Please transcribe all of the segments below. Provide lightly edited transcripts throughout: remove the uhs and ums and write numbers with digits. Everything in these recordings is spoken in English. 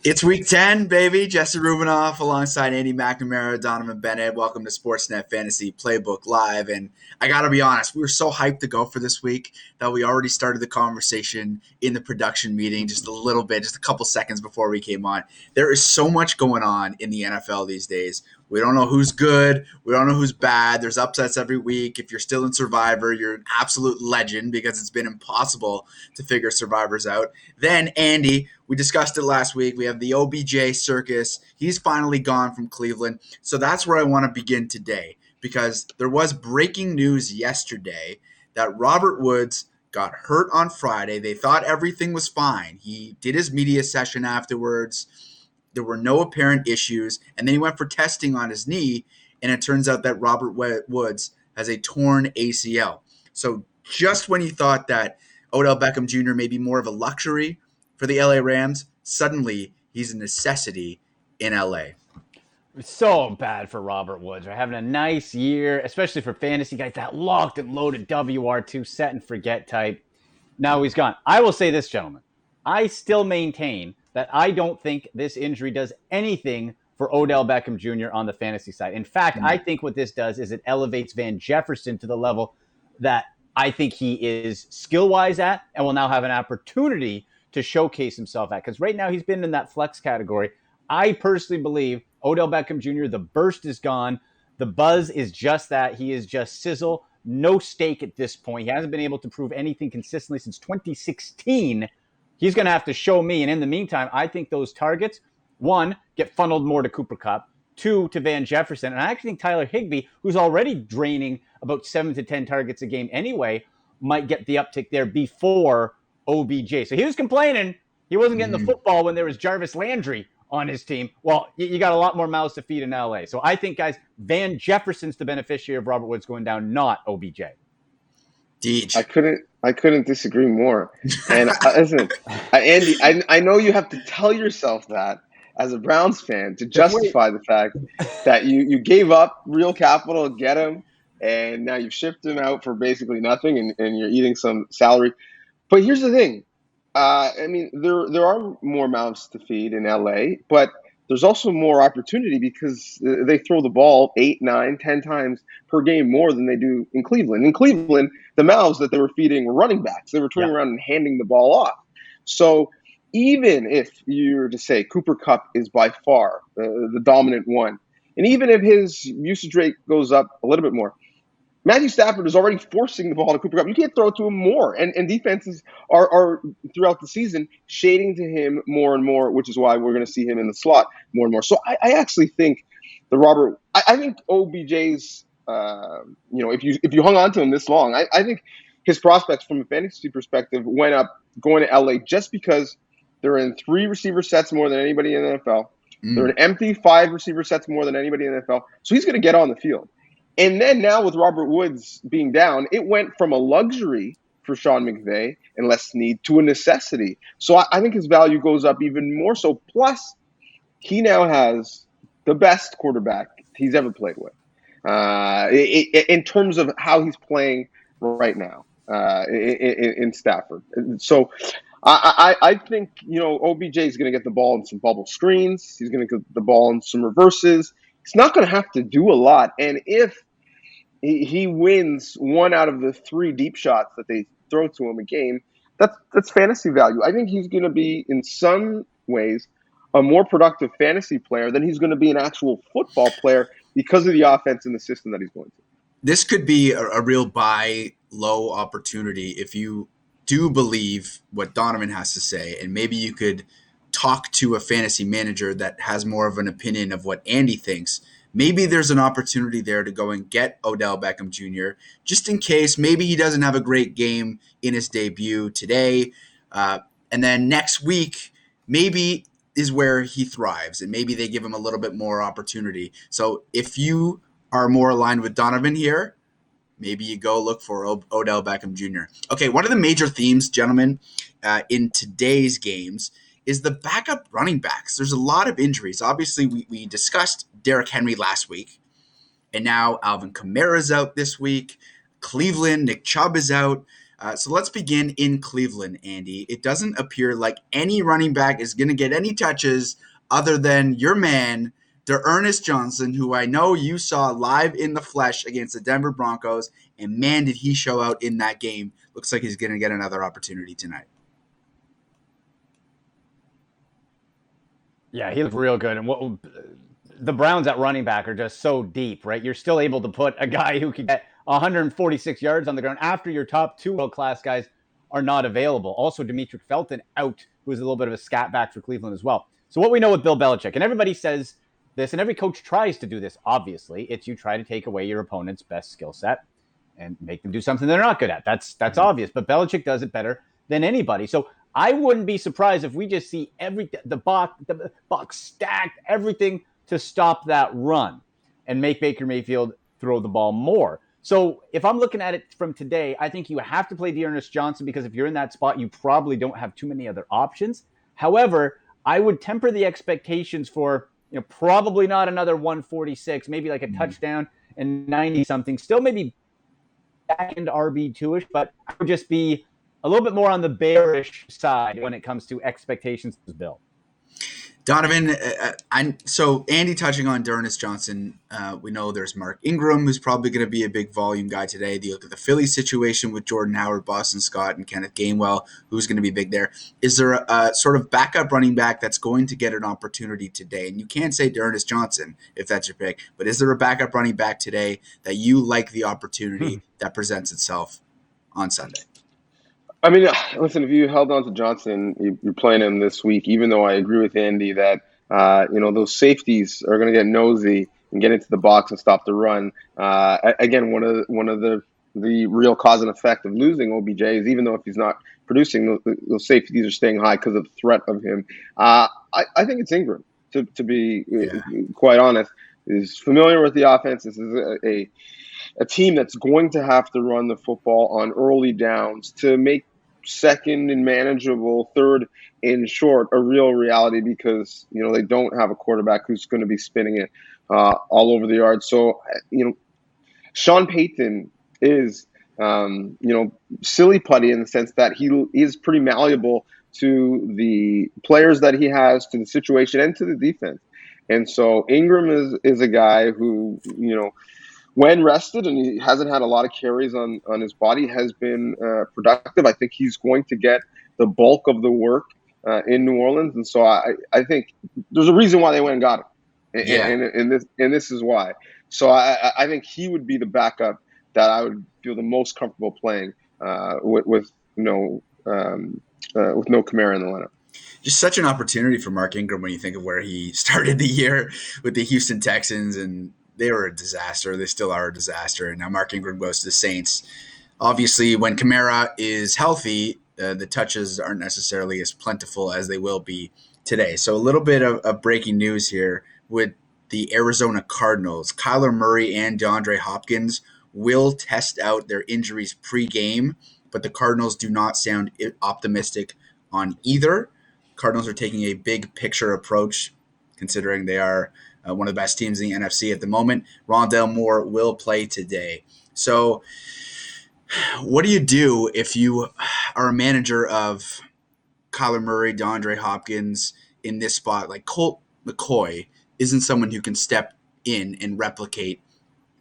It's week 10, baby. Jesse Rubinoff alongside Andy McNamara, Donovan Bennett. Welcome to Sportsnet Fantasy Playbook Live. And I got to be honest, we were so hyped to go for this week that we already started the conversation in the production meeting just a little bit, just a couple seconds before we came on. There is so much going on in the NFL these days. We don't know who's good. We don't know who's bad. There's upsets every week. If you're still in Survivor, you're an absolute legend because it's been impossible to figure Survivors out. Then, Andy, we discussed it last week. We have the OBJ circus. He's finally gone from Cleveland. So that's where I want to begin today because there was breaking news yesterday that Robert Woods got hurt on Friday. They thought everything was fine. He did his media session afterwards. There were no apparent issues. And then he went for testing on his knee, and it turns out that Robert Woods has a torn ACL. So just when you thought that Odell Beckham Jr. may be more of a luxury for the LA Rams, suddenly he's a necessity in LA. So bad for Robert Woods. We're having a nice year, especially for fantasy guys, that locked and loaded WR2 set and forget type. Now he's gone. I will say this, gentlemen. I still maintain that I don't think this injury does anything for Odell Beckham Jr. on the fantasy side. In fact, I think what this does is it elevates Van Jefferson to the level that I think he is skill-wise at and will now have an opportunity to showcase himself at. Because right now he's been in that flex category. I personally believe Odell Beckham Jr., the burst is gone. The buzz is just that. He is just sizzle. No stake at this point. He hasn't been able to prove anything consistently since 2016. He's going to have to show me. And in the meantime, I think those targets, one, get funneled more to Cooper Kupp, two, to Van Jefferson. And I actually think Tyler Higbee, who's already draining about 7 to 10 targets a game anyway, might get the uptick there before OBJ. So he was complaining he wasn't getting the football when there was Jarvis Landry on his team. Well, you got a lot more mouths to feed in LA. So I think, guys, Van Jefferson's the beneficiary of Robert Woods going down, not OBJ. I couldn't disagree more. And listen, Andy, I know you have to tell yourself that as a Browns fan to justify the fact that you gave up real capital to get him, and now you've shipped him out for basically nothing, and you're eating some salary. But here's the thing. I mean, there are more mouths to feed in LA, but there's also more opportunity because they throw the ball 8, 9, 10 times per game more than they do in Cleveland. In Cleveland, the mouths that they were feeding were running backs. They were turning around and handing the ball off. So even if you were to say Cooper Kupp is by far the dominant one, and even if his usage rate goes up a little bit more, Matthew Stafford is already forcing the ball to Cooper Kupp. You can't throw it to him more. And defenses are throughout the season shading to him more and more, which is why we're going to see him in the slot more and more. So I actually think I think OBJ's, if you hung on to him this long, I think his prospects from a fantasy perspective went up going to LA just because they're in 3 receiver sets more than anybody in the NFL. They're in empty 5 receiver sets more than anybody in the NFL. So he's going to get on the field. And then now with Robert Woods being down, it went from a luxury for Sean McVay and Les Snead to a necessity. So I think his value goes up even more so. Plus, he now has the best quarterback he's ever played with in terms of how he's playing right now in Stafford. So I think, OBJ is going to get the ball in some bubble screens. He's going to get the ball in some reverses. He's not going to have to do a lot. And if he wins 1 out of the 3 deep shots that they throw to him a game, that's fantasy value. I think he's going to be, in some ways, a more productive fantasy player than he's going to be an actual football player because of the offense and the system that he's going to. This could be a real buy low opportunity if you do believe what Donovan has to say, and maybe you could talk to a fantasy manager that has more of an opinion of what Andy thinks. Maybe there's an opportunity there to go and get Odell Beckham Jr. just in case maybe he doesn't have a great game in his debut today. And then next week, maybe is where he thrives, and maybe they give him a little bit more opportunity. So if you are more aligned with Donovan here, maybe you go look for Odell Beckham Jr. Okay, one of the major themes, gentlemen, in today's games is the backup running backs. There's a lot of injuries. Obviously, we discussed Derrick Henry last week, and now Alvin Kamara's out this week. Cleveland, Nick Chubb is out. So let's begin in Cleveland, Andy. It doesn't appear like any running back is going to get any touches other than your man, Ernest Johnson, who I know you saw live in the flesh against the Denver Broncos, and man, did he show out in that game. Looks like he's going to get another opportunity tonight. Yeah, he looked real good. And the Browns at running back are just so deep, right? You're still able to put a guy who can get 146 yards on the ground after your top two world-class guys are not available. Also, Demetric Felton out, who is a little bit of a scat back for Cleveland as well. So what we know with Bill Belichick, and everybody says this, and every coach tries to do this, obviously, it's you try to take away your opponent's best skill set and make them do something they're not good at. That's obvious. But Belichick does it better than anybody. So I wouldn't be surprised if we just see the box stacked, everything to stop that run and make Baker Mayfield throw the ball more. So if I'm looking at it from today, I think you have to play D'Ernest Johnson because if you're in that spot, you probably don't have too many other options. However, I would temper the expectations for probably not another 146, maybe like a touchdown and 90-something. Still maybe back-end RB2-ish, but I would just be a little bit more on the bearish side when it comes to expectations, Bill. Donovan, so Andy touching on D'Ernest Johnson, we know there's Mark Ingram, who's probably going to be a big volume guy today. You look at the Philly situation with Jordan Howard, Boston Scott, and Kenneth Gainwell, who's going to be big there. Is there a sort of backup running back that's going to get an opportunity today? And you can't say D'Ernest Johnson if that's your pick, but is there a backup running back today that you like the opportunity that presents itself on Sunday? I mean, listen, if you held on to Johnson, you're playing him this week, even though I agree with Andy that, those safeties are going to get nosy and get into the box and stop the run. Again, one of the real cause and effect of losing OBJ is even though if he's not producing, those safeties are staying high because of the threat of him. I think it's Ingram, to be quite honest. Is familiar with the offense. This is a team that's going to have to run the football on early downs to make second and manageable, third and short a real reality because they don't have a quarterback who's going to be spinning it all over the yard. So Sean Payton is silly putty in the sense that he is pretty malleable to the players that he has, to the situation, and to the defense. And so Ingram is a guy who when rested, and he hasn't had a lot of carries on his body, has been productive. I think he's going to get the bulk of the work in New Orleans. And so I think there's a reason why they went and got him. And this is why. So I think he would be the backup that I would feel the most comfortable playing with no Kamara in the lineup. Just such an opportunity for Mark Ingram when you think of where he started the year with the Houston Texans, and they were a disaster. They still are a disaster. And now Mark Ingram goes to the Saints. Obviously, when Kamara is healthy, the touches aren't necessarily as plentiful as they will be today. So a little bit of breaking news here with the Arizona Cardinals. Kyler Murray and DeAndre Hopkins will test out their injuries pre-game, but the Cardinals do not sound optimistic on either. Cardinals are taking a big picture approach, considering they are one of the best teams in the NFC at the moment. Rondale Moore will play today. So what do you do if you are a manager of Kyler Murray, DeAndre Hopkins in this spot? Like Colt McCoy isn't someone who can step in and replicate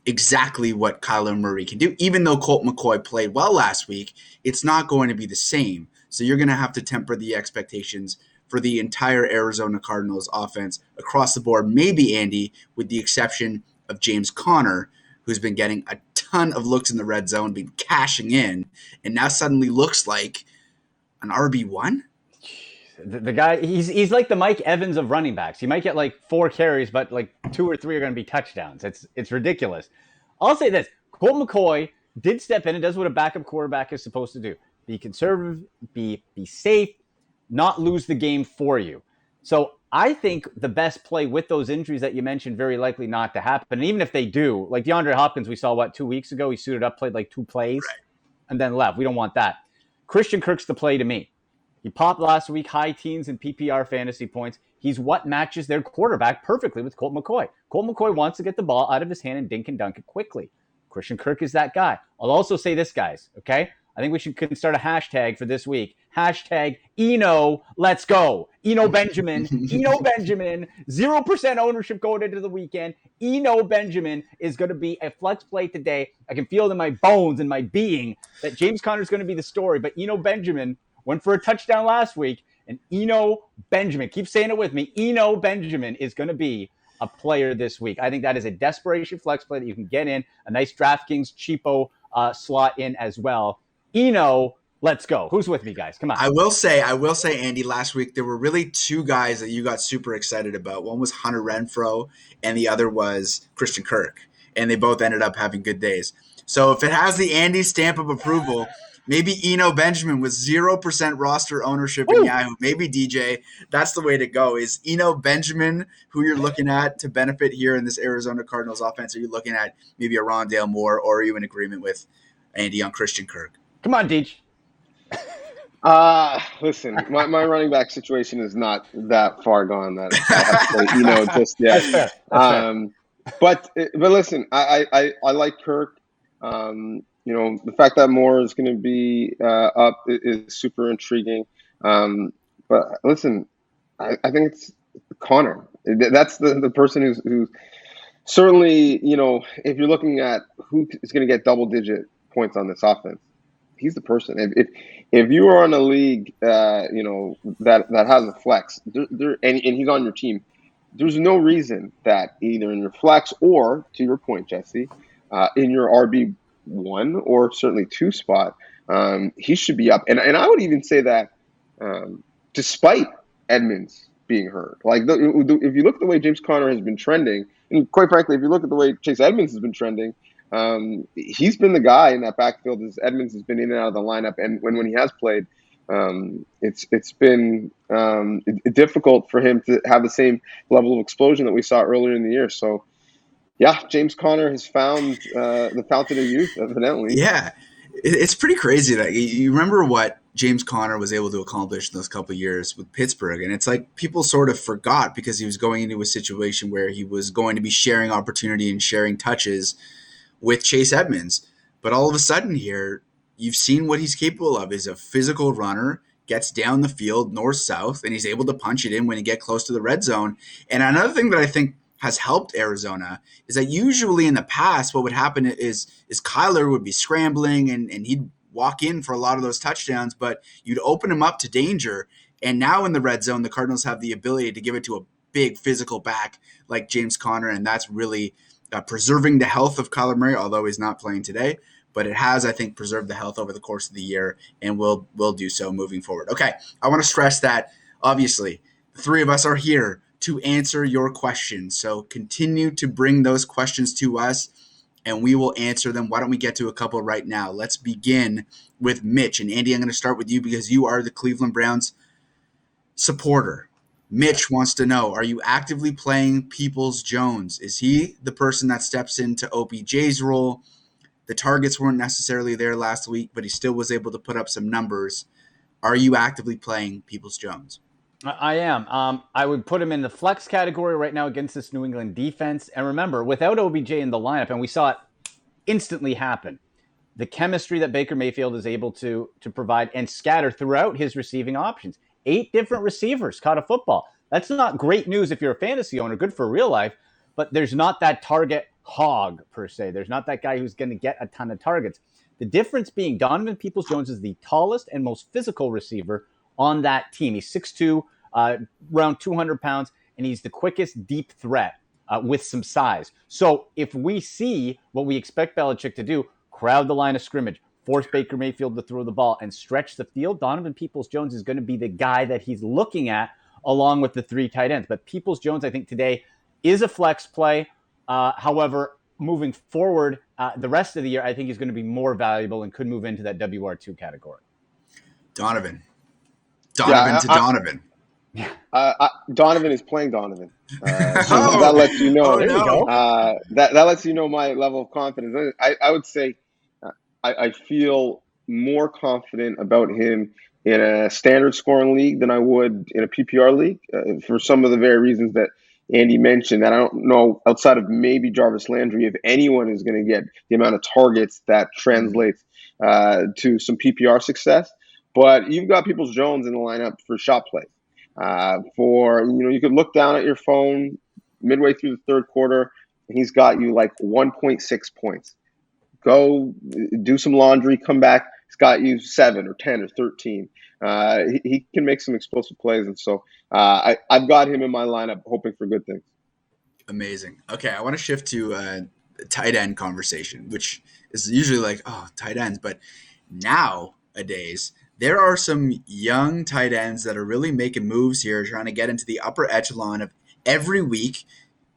exactly what Kyler Murray can do. Even though Colt McCoy played well last week, it's not going to be the same. So you're going to have to temper the expectations for the entire Arizona Cardinals offense across the board, maybe, Andy, with the exception of James Conner, who's been getting a ton of looks in the red zone, been cashing in, and now suddenly looks like an RB1? The guy, he's like the Mike Evans of running backs. He might get like 4 carries, but like 2 or 3 are going to be touchdowns. It's ridiculous. I'll say this. Colt McCoy did step in and does what a backup quarterback is supposed to do. Be conservative, be safe, not lose the game for you. So I think the best play with those injuries that you mentioned, very likely not to happen. And even if they do, like DeAndre Hopkins, we saw 2 weeks ago, he suited up, played like 2 plays, and then left. We don't want that. Christian Kirk's the play to me. He popped last week, high teens in PPR fantasy points. He's what matches their quarterback perfectly with Colt McCoy. Colt McCoy wants to get the ball out of his hand and dink and dunk it quickly. Christian Kirk is that guy. I'll also say this, guys, okay? I think we can start a hashtag for this week. Hashtag Eno, let's go. Eno Benjamin, 0% ownership going into the weekend. Eno Benjamin is going to be a flex play today. I can feel it in my bones and my being that James Conner is going to be the story, but Eno Benjamin went for a touchdown last week, and Eno Benjamin, keep saying it with me, Eno Benjamin is going to be a player this week. I think that is a desperation flex play that you can get in, a nice DraftKings cheapo slot in as well. Eno, let's go. Who's with me, guys? Come on. I will say, Andy, last week there were really two guys that you got super excited about. One was Hunter Renfrow, and the other was Christian Kirk, and they both ended up having good days. So if it has the Andy stamp of approval, maybe Eno Benjamin with 0% roster ownership in Yahoo, maybe DJ, that's the way to go. Is Eno Benjamin who you're looking at to benefit here in this Arizona Cardinals offense? Are you looking at maybe a Rondale Moore, or are you in agreement with Andy on Christian Kirk? Come on, Deej. Listen, my running back situation is not that far gone that I have to play Eno just yet. That's fair. But listen, I like Kirk. The fact that Moore is going to be up is super intriguing. But listen, I think it's Connor. That's the person who's certainly, if you're looking at who is going to get double-digit points on this offense, he's the person. If you are on a league, that has a flex, and he's on your team, there's no reason that either in your flex or, to your point, Jesse, in your RB1 or certainly 2 spot, he should be up. And I would even say that despite Edmonds being hurt, like if you look at the way James Conner has been trending, and quite frankly, if you look at the way Chase Edmonds has been trending, he's been the guy in that backfield as Edmonds has been in and out of the lineup. And when he has played, it's been difficult for him to have the same level of explosion that we saw earlier in the year. So, yeah, James Conner has found the fountain of youth, evidently. Yeah, it's pretty crazy that you remember what James Conner was able to accomplish in those couple of years with Pittsburgh. And it's like people sort of forgot because he was going into a situation where he was going to be sharing opportunity and sharing touches with Chase Edmonds. But all of a sudden here, you've seen what he's capable of. He's a physical runner, gets down the field north-south, and he's able to punch it in when he get close to the red zone. And another thing that I think has helped Arizona is that usually in the past, what would happen is Kyler would be scrambling and he'd walk in for a lot of those touchdowns, but you'd open him up to danger. And now in the red zone, the Cardinals have the ability to give it to a big physical back like James Conner, and that's really preserving the health of Kyler Murray, although he's not playing today. But it has, I think, preserved the health over the course of the year and will do so moving forward. Okay, I want to stress that, obviously, the three of us are here to answer your questions. So continue to bring those questions to us, and we will answer them. Why don't we get to a couple right now? Let's begin with Mitch. And Andy, I'm going to start with you because you are the Cleveland Browns supporter. Mitch wants to know, are you actively playing Peoples-Jones? Is he the person that steps into OBJ's role? The targets weren't necessarily there last week, but he still was able to put up some numbers. Are you actively playing Peoples-Jones? I am. I would put him in the flex category right now against this New England defense. And remember, without OBJ in the lineup, and we saw it instantly happen, the chemistry that Baker Mayfield is able to provide and scatter throughout his receiving options. 8 different receivers caught a football. That's not great news if you're a fantasy owner, good for real life, but there's not that target hog per se. There's not that guy who's going to get a ton of targets. The difference being Donovan Peoples-Jones is the tallest and most physical receiver on that team. He's 6'2", around 200 pounds, and he's the quickest deep threat with some size. So if we see what we expect Belichick to do, crowd the line of scrimmage, force Baker Mayfield to throw the ball and stretch the field, Donovan Peoples-Jones is going to be the guy that he's looking at along with the 3 tight ends. But Peoples-Jones, I think today, is a flex play. However, moving forward, the rest of the year, I think he's going to be more valuable and could move into that WR2 category. Donovan to Donovan. Donovan is playing Donovan. So that lets you know. There you go. That lets you know my level of confidence. I would say I feel more confident about him in a standard scoring league than I would in a PPR league for some of the very reasons that Andy mentioned that I don't know, outside of maybe Jarvis Landry, if anyone is going to get the amount of targets that translates to some PPR success. But you've got Peoples-Jones in the lineup for shot plays. You could look down at your phone midway through the third quarter, and he's got you like 1.6 points. Go do some laundry, come back. He's got you 7 or 10 or 13. He can make some explosive plays, and so I've got him in my lineup, hoping for good things. Amazing. Okay, I want to shift to tight end conversation, which is usually like, oh, tight ends, but nowadays there are some young tight ends that are really making moves here, trying to get into the upper echelon of every week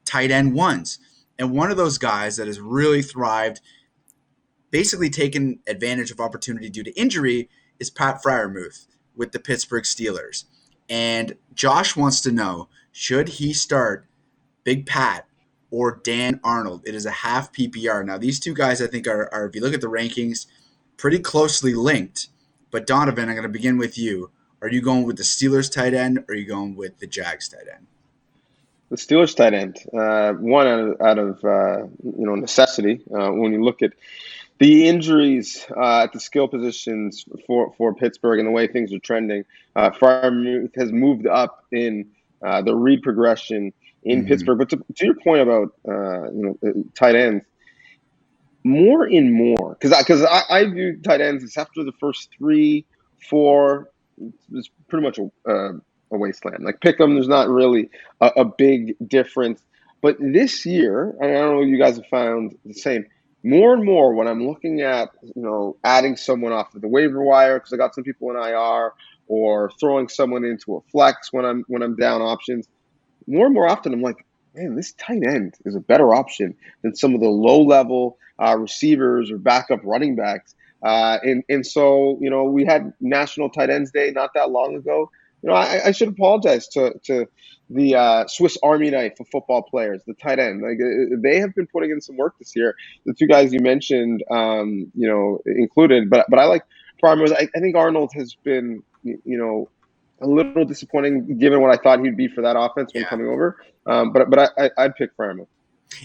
tight end ones. And one of those guys that has really thrived, basically taken advantage of opportunity due to injury, is Pat Freiermuth with the Pittsburgh Steelers. And Josh wants to know, should he start Big Pat or Dan Arnold? It is a half PPR. Now, these two guys, I think, are if you look at the rankings, pretty closely linked. But Donovan, I'm going to begin with you. Are you going with the Steelers tight end, or are you going with the Jags tight end? The Steelers tight end, one out of necessity. When you look at the injuries at the skill positions for Pittsburgh and the way things are trending, Freiermuth has moved up in the read progression in Pittsburgh. But to your point about tight ends, more and more, because I view tight ends as after the first 3, 4, it's pretty much a wasteland. Like pick them, there's not really a big difference. But this year, and I don't know if you guys have found the same, more and more when I'm looking at adding someone off of the waiver wire because I got some people in IR, or throwing someone into a flex when I'm down options, more and more often I'm like, man, this tight end is a better option than some of the low level receivers or backup running backs. And so we had National Tight Ends Day not that long ago. I should apologize to the Swiss Army knife of football players, the tight end. Like they have been putting in some work this year. The two guys you mentioned, included, but I like Farmers. I think Arnold has been, a little disappointing given what I thought he'd be for that offense when coming over. But I'd pick Farmers.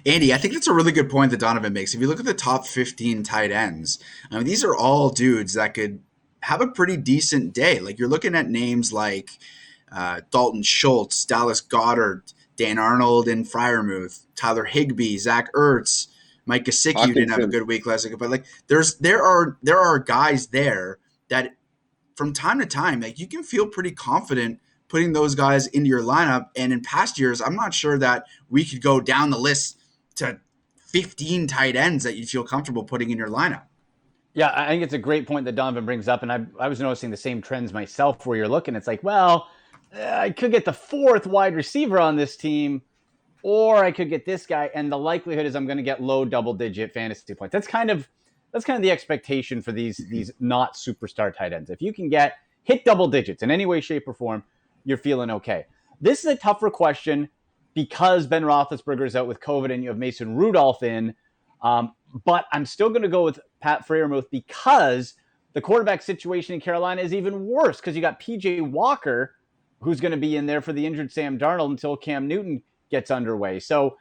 Andy, I think that's a really good point that Donovan makes. If you look at the top 15 tight ends, I mean, these are all dudes that could have a pretty decent day. Like you're looking at names like Dalton Schultz, Dallas Goedert, Dan Arnold and Freiermuth, Tyler Higbee, Zach Ertz, Mike Gesicki didn't have a good week last week, but like there are guys there that from time to time, like you can feel pretty confident putting those guys into your lineup. And in past years, I'm not sure that we could go down the list to 15 tight ends that you feel comfortable putting in your lineup. Yeah, I think it's a great point that Donovan brings up. And I was noticing the same trends myself where you're looking. It's like, well, I could get the 4th wide receiver on this team, or I could get this guy. And the likelihood is I'm going to get low double-digit fantasy points. That's kind of the expectation for these not superstar tight ends. If you can hit double digits in any way, shape, or form, you're feeling okay. This is a tougher question because Ben Roethlisberger is out with COVID and you have Mason Rudolph in. But I'm still going to go with Pat Freiermuth because the quarterback situation in Carolina is even worse because you got P.J. Walker, who's going to be in there for the injured Sam Darnold until Cam Newton gets underway. So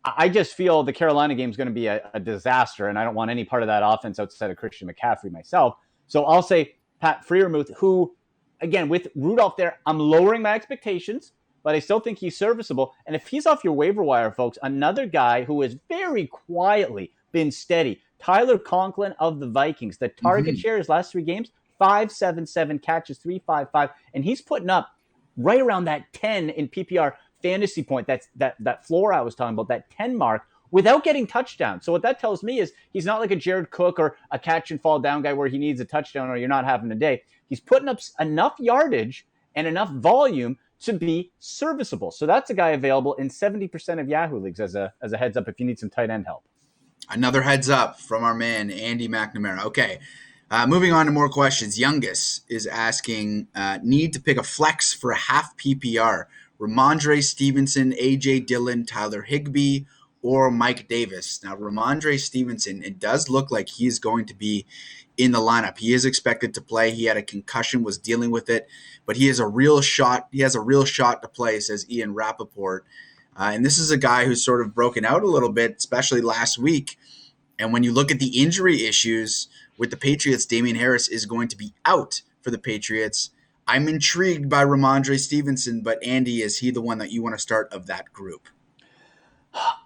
I just feel the Carolina game is going to be a disaster, and I don't want any part of that offense outside of Christian McCaffrey myself. So I'll say Pat Freiermuth, who, again, with Rudolph there, I'm lowering my expectations, but I still think he's serviceable. And if he's off your waiver wire, folks, another guy who has very quietly been steady, Tyler Conklin of the Vikings. The target share his last 3 games, 5.77 catches, 3.55, and he's putting up right around that 10 in PPR fantasy point. That's that floor I was talking about, that 10 mark, without getting touchdowns. So what that tells me is he's not like a Jared Cook or a catch and fall down guy where he needs a touchdown or you're not having a day. He's putting up enough yardage and enough volume to be serviceable. So that's a guy available in 70% of Yahoo leagues as a heads up if you need some tight end help. Another heads up from our man, Andy McNamara. Okay, moving on to more questions. Youngest is asking, need to pick a flex for a half PPR. Ramondre Stevenson, A.J. Dillon, Tyler Higbee, or Mike Davis. Now, Ramondre Stevenson, it does look like he is going to be in the lineup. He is expected to play. He had a concussion, was dealing with it, but he has a real shot. He has a real shot to play, says Ian Rappaport. And this is a guy who's sort of broken out a little bit, especially last week. And when you look at the injury issues with the Patriots, Damian Harris is going to be out for the Patriots. I'm intrigued by Ramondre Stevenson, but Andy, is he the one that you want to start of that group?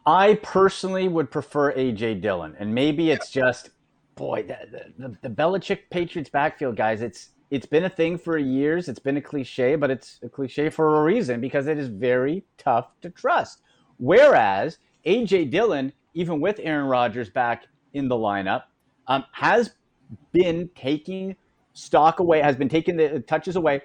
I personally would prefer A.J. Dillon, and maybe Yeah. it's just, boy, the Belichick Patriots backfield, guys, it's been a thing for years. It's been a cliche, but it's a cliche for a reason because it is very tough to trust. Whereas A.J. Dillon, even with Aaron Rodgers back in the lineup, has been taking stock away, has been taking the touches away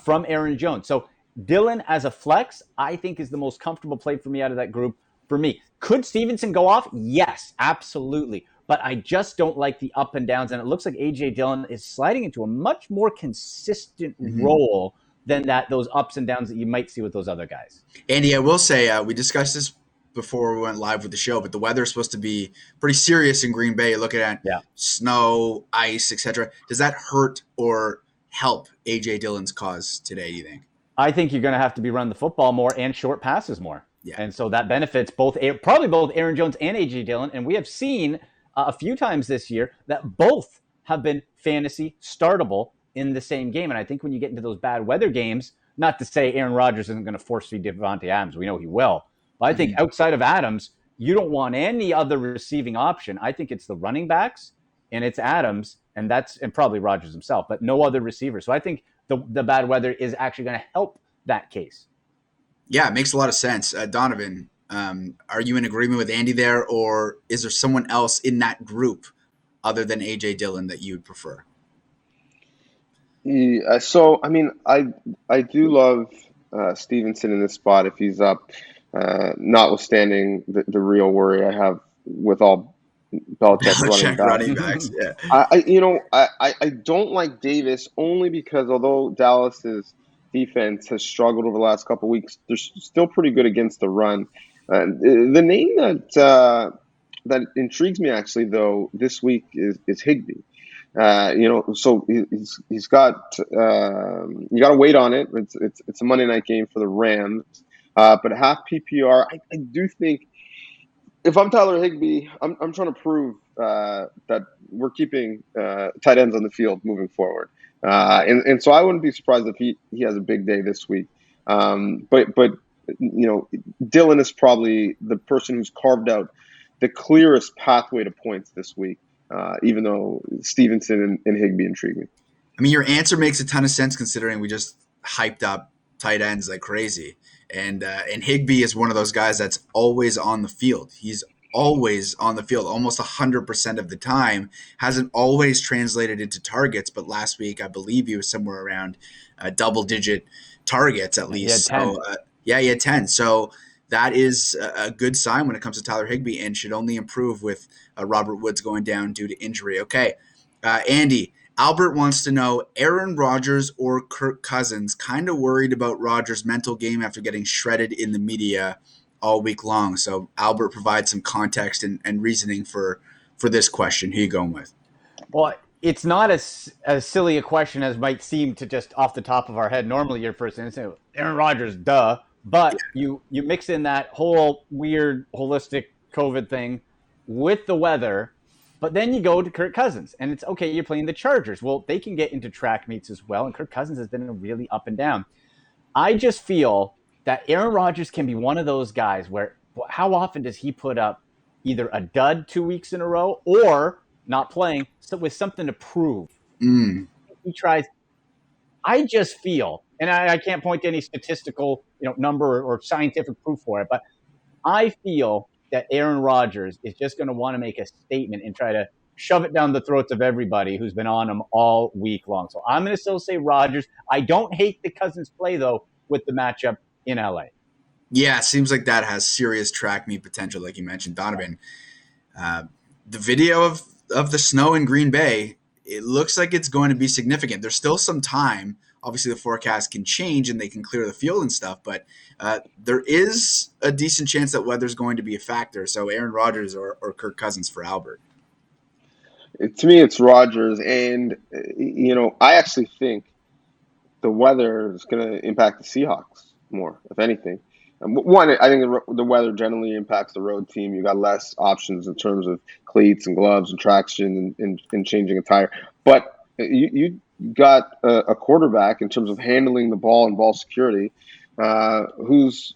from Aaron Jones. So Dillon as a flex, I think is the most comfortable play for me out of that group. For me, could Stevenson go off? Yes, absolutely. But I just don't like the up and downs, and it looks like AJ Dillon is sliding into a much more consistent role than those ups and downs that you might see with those other guys. Andy, I will say we discussed this before we went live with the show, but the weather is supposed to be pretty serious in Green Bay. You're looking at snow, ice, etc. Does that hurt or help AJ Dillon's cause today, do you think? I think you're going to have to be running the football more and short passes more. Yeah. And so that benefits probably both Aaron Jones and AJ Dillon. And we have seen a few times this year that both have been fantasy startable in the same game. And I think when you get into those bad weather games, not to say Aaron Rodgers isn't going to force feed Devontae Adams, we know he will. But I think outside of Adams, you don't want any other receiving option. I think it's the running backs and it's Adams, and probably Rodgers himself, but no other receiver. So I think the bad weather is actually going to help that case. Yeah, it makes a lot of sense. Donovan, are you in agreement with Andy there, or is there someone else in that group other than A.J. Dillon that you would prefer? Yeah, so, I mean, I do love Stevenson in this spot if he's up, notwithstanding the real worry I have with all Belichick running backs. Yeah. I don't like Davis only because although Dallas's defense has struggled over the last couple of weeks, they're still pretty good against the run. The name that intrigues me actually though this week is Higbee. So he's got you got to wait on it. It's a Monday night game for the Rams, but half PPR. I do think if I'm Tyler Higbee, I'm trying to prove that we're keeping tight ends on the field moving forward, and so I wouldn't be surprised if he has a big day this week. But Dillon is probably the person who's carved out the clearest pathway to points this week. Even though Stevenson and Higbee intrigue me. I mean, your answer makes a ton of sense considering we just hyped up tight ends like crazy. And Higbee is one of those guys that's always on the field. He's always on the field, almost 100% of the time. Hasn't always translated into targets, but last week I believe he was somewhere around double-digit targets at least. He had 10. So, he had 10. So that is a good sign when it comes to Tyler Higbee and should only improve with Robert Woods going down due to injury. Okay, Andy, Albert wants to know Aaron Rodgers or Kirk Cousins. Kind of worried about Rodgers' mental game after getting shredded in the media all week long. So Albert provides some context and reasoning for this question. Who are you going with? Well, it's not as silly a question as might seem to just off the top of our head. Normally, your first instinct, Aaron Rodgers, duh. But you mix in that whole weird holistic COVID thing with the weather, but then you go to Kirk Cousins, and it's okay, you're playing the Chargers. Well, they can get into track meets as well, and Kirk Cousins has been really up and down. I just feel that Aaron Rodgers can be one of those guys where how often does he put up either a dud 2 weeks in a row or not playing with something to prove? He tries. I just feel, and I can't point to any statistical number or scientific proof for it, but I feel that Aaron Rodgers is just going to want to make a statement and try to shove it down the throats of everybody who's been on him all week long. So I'm going to still say Rodgers. I don't hate the Cousins play, though, with the matchup in LA. Yeah, seems like that has serious track meet potential, like you mentioned, Donovan. The video of the snow in Green Bay, it looks like it's going to be significant. There's still some time. Obviously, the forecast can change and they can clear the field and stuff, but there is a decent chance that weather's going to be a factor. So Aaron Rodgers or Kirk Cousins for Albert. To me, it's Rodgers, and I actually think the weather is going to impact the Seahawks more, if anything. One, I think the weather generally impacts the road team. You got less options in terms of cleats and gloves and traction and changing a tire. But you got a quarterback in terms of handling the ball and ball security, whose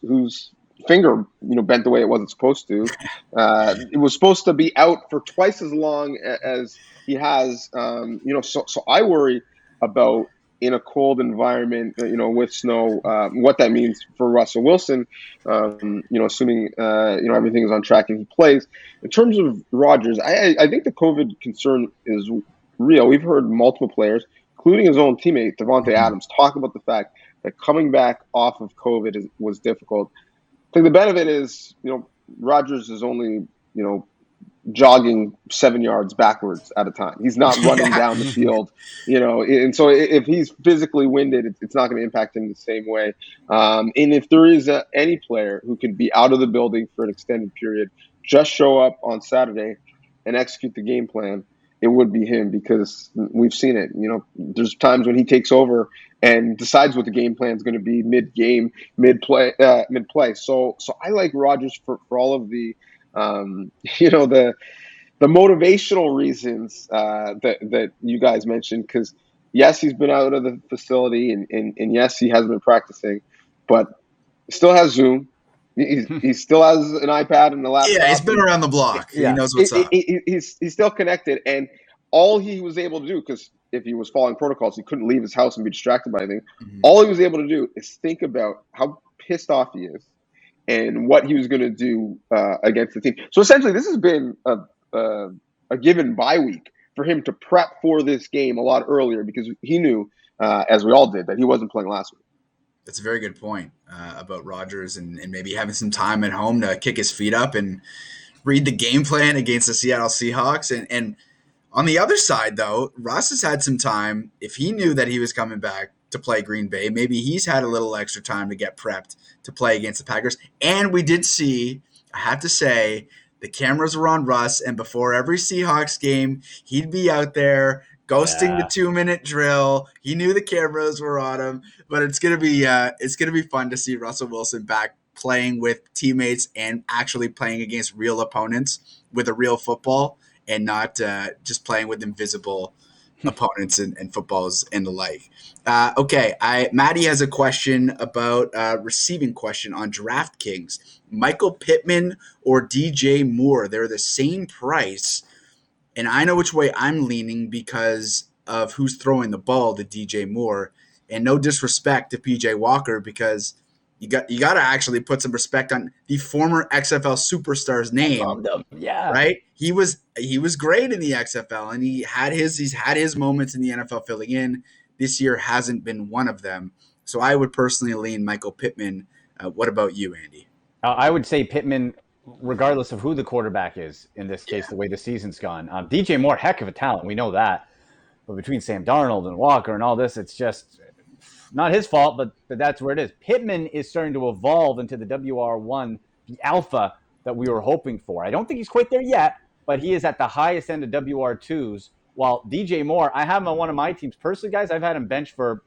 finger bent the way it wasn't supposed to. It was supposed to be out for twice as long as he has. So I worry about, in a cold environment, with snow, what that means for Russell Wilson, assuming, everything is on track and he plays. In terms of Rodgers, I think the COVID concern is real. We've heard multiple players, including his own teammate, Devontae Adams, talk about the fact that coming back off of COVID was difficult. I think the benefit is, Rodgers is only, jogging 7 yards backwards at a time. He's not running down the field, and so if he's physically winded, it's not going to impact him the same way. And if there is any player who can be out of the building for an extended period, just show up on Saturday and execute the game plan, it would be him, because we've seen it. There's times when he takes over and decides what the game plan is going to be mid-game, mid-play. So I like Rodgers for all of the the motivational reasons that you guys mentioned, because yes, he's been out of the facility, and yes, he hasn't been practicing, but he still has Zoom. He still has an iPad and a laptop. Yeah, he's been around the block. Yeah. He knows what's up. He's still connected, and all he was able to do, because if he was following protocols, he couldn't leave his house and be distracted by anything. Mm-hmm. All he was able to do is think about how pissed off he is and what he was going to do against the team. So essentially, this has been a given bye week for him to prep for this game a lot earlier, because he knew, as we all did, that he wasn't playing last week. That's a very good point about Rodgers and maybe having some time at home to kick his feet up and read the game plan against the Seattle Seahawks. And on the other side, though, Russ has had some time. If he knew that he was coming back to play Green Bay, maybe he's had a little extra time to get prepped to play against the Packers. And we did see, I have to say, the cameras were on Russ, and before every Seahawks game, he'd be out there ghosting the 2-minute drill. He knew the cameras were on him, but it's gonna be fun to see Russell Wilson back playing with teammates and actually playing against real opponents with a real football, and not just playing with invisible opponents and footballs and the like. Okay, Maddie has a question about receiving question on DraftKings. Michael Pittman or DJ Moore? They're the same price, and I know which way I'm leaning because of who's throwing the ball to DJ Moore. And no disrespect to PJ Walker, because you got to actually put some respect on the former XFL superstar's name. Yeah, right. He was great in the XFL, and he's had his moments in the NFL filling in. This year hasn't been one of them. So I would personally lean Michael Pittman. What about you, Andy? I would say Pittman, regardless of who the quarterback is in this case, the way the season's gone. DJ Moore, heck of a talent. We know that. But between Sam Darnold and Walker and all this, it's just not his fault, but that's where it is. Pittman is starting to evolve into the WR1, the alpha that we were hoping for. I don't think he's quite there yet, but he is at the highest end of WR2s. While DJ Moore, I have him on one of my teams. Personally, guys, I've had him benched for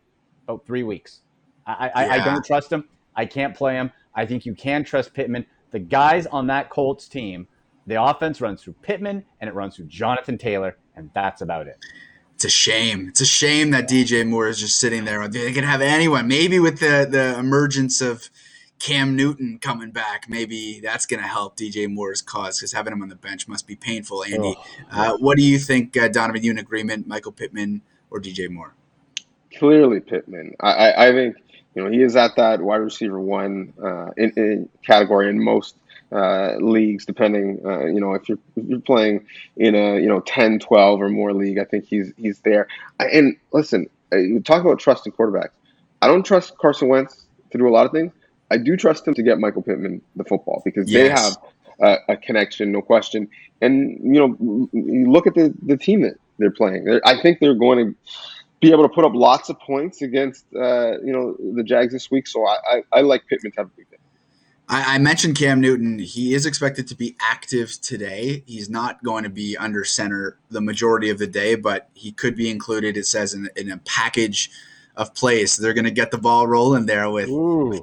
about 3 weeks. I don't trust him. I can't play him. I think you can trust Pittman. The guys on that Colts team, the offense runs through Pittman and it runs through Jonathan Taylor, and that's about it. It's a shame. It's a shame that DJ Moore is just sitting there. They can have anyone. Maybe with the emergence of Cam Newton coming back, maybe that's going to help DJ Moore's cause, because having him on the bench must be painful. Andy, what do you think, Donovan? You in agreement, Michael Pittman or DJ Moore? Clearly Pittman. I think he is at that wide receiver one in category in most leagues, depending if you're playing in a 10, 12 or more league. I think he's there. And listen, you talk about trusting quarterbacks. I don't trust Carson Wentz to do a lot of things. I do trust him to get Michael Pittman the football, because they have a connection, no question. And you look at the team that they're playing. I think they're going to be able to put up lots of points against the Jags this week. So I like Pittman to have a big day. I mentioned Cam Newton. He is expected to be active today. He's not going to be under center the majority of the day, but he could be included, it says, in a package of plays. So they're going to get the ball rolling there with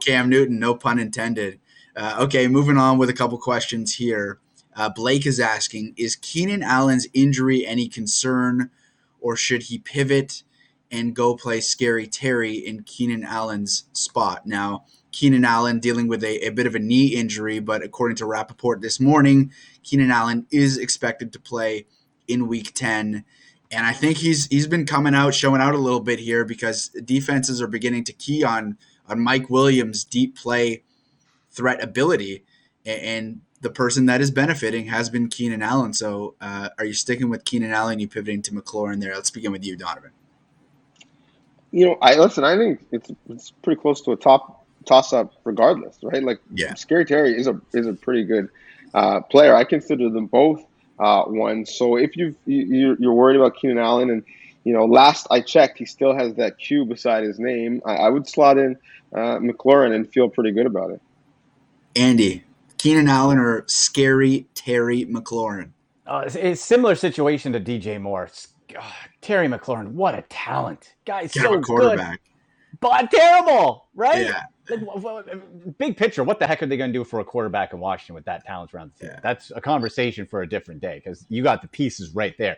Cam Newton, no pun intended. Okay, moving on with a couple questions here. Blake is asking, is Keenan Allen's injury any concern, or should he pivot and go play Scary Terry in Keenan Allen's spot? Now, Keenan Allen dealing with a bit of a knee injury, but according to Rappaport this morning, Keenan Allen is expected to play in Week 10. And I think he's been coming out, showing out a little bit here because defenses are beginning to key on Mike Williams' deep play threat ability, and the person that is benefiting has been Keenan Allen. So are you sticking with Keenan Allen? You pivoting to McLaurin there? Let's begin with you, Donovan. I think it's pretty close to a toss up regardless, right? Like, Yeah. Scary Terry is a pretty good player. I consider them both one. So if you're worried about Keenan Allen, and last I checked, he still has that Q beside his name, I would slot in McLaurin and feel pretty good about it. Andy, Keenan Allen or Scary Terry McLaurin? It's a similar situation to DJ Moore. God, Terry McLaurin, what a talent. Guy's so quarterback. Good, but terrible, right? Yeah. Like, big picture, what the heck are they going to do for a quarterback in Washington with that talent around the field? Yeah. That's a conversation for a different day because you got the pieces right there.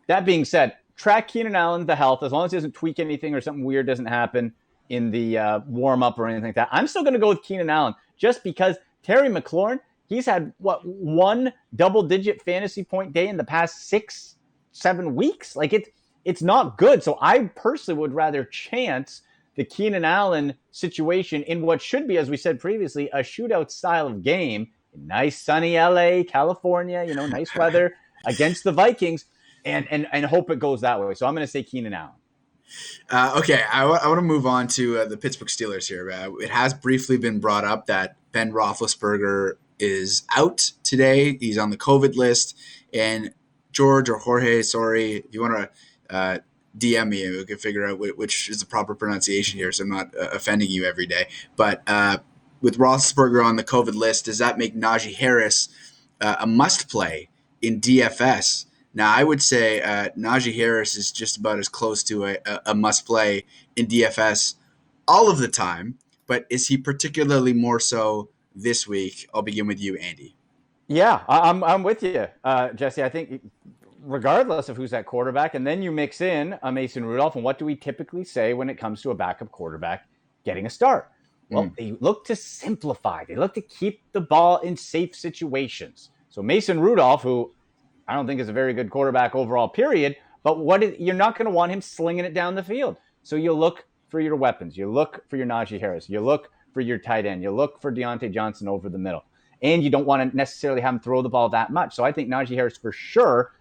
That being said, track Keenan Allen, the health, as long as he doesn't tweak anything or something weird doesn't happen in the warm-up or anything like that. I'm still going to go with Keenan Allen just because Terry McLaurin, he's had, one double-digit fantasy point day in the past 6-7 weeks? Like, it's not good. So I personally would rather chance the Keenan Allen situation in what should be, as we said previously, a shootout style of game. Nice sunny LA, California, nice weather against the Vikings, and hope it goes that way. So I'm going to say Keenan Allen. Okay, I want to move on to the Pittsburgh Steelers here. It has briefly been brought up that Ben Roethlisberger is out today. He's on the COVID list. And George or Jorge, sorry, if you want to DM me, we can figure out which is the proper pronunciation here, so I'm not offending you every day. But with Roethlisberger on the COVID list, does that make Najee Harris a must-play in DFS? Now, I would say Najee Harris is just about as close to a must-play in DFS all of the time, but is he particularly more so this week? I'll begin with you, Andy. Yeah, I'm with you, Jesse. I think regardless of who's at quarterback, and then you mix in a Mason Rudolph, and what do we typically say when it comes to a backup quarterback getting a start? Well, they look to simplify. They look to keep the ball in safe situations. So Mason Rudolph, who I don't think is a very good quarterback overall, period, but you're not going to want him slinging it down the field. So you look for your weapons. You look for your Najee Harris. You look for your tight end. You look for Deontay Johnson over the middle. And you don't want to necessarily have him throw the ball that much. So I think Najee Harris for sure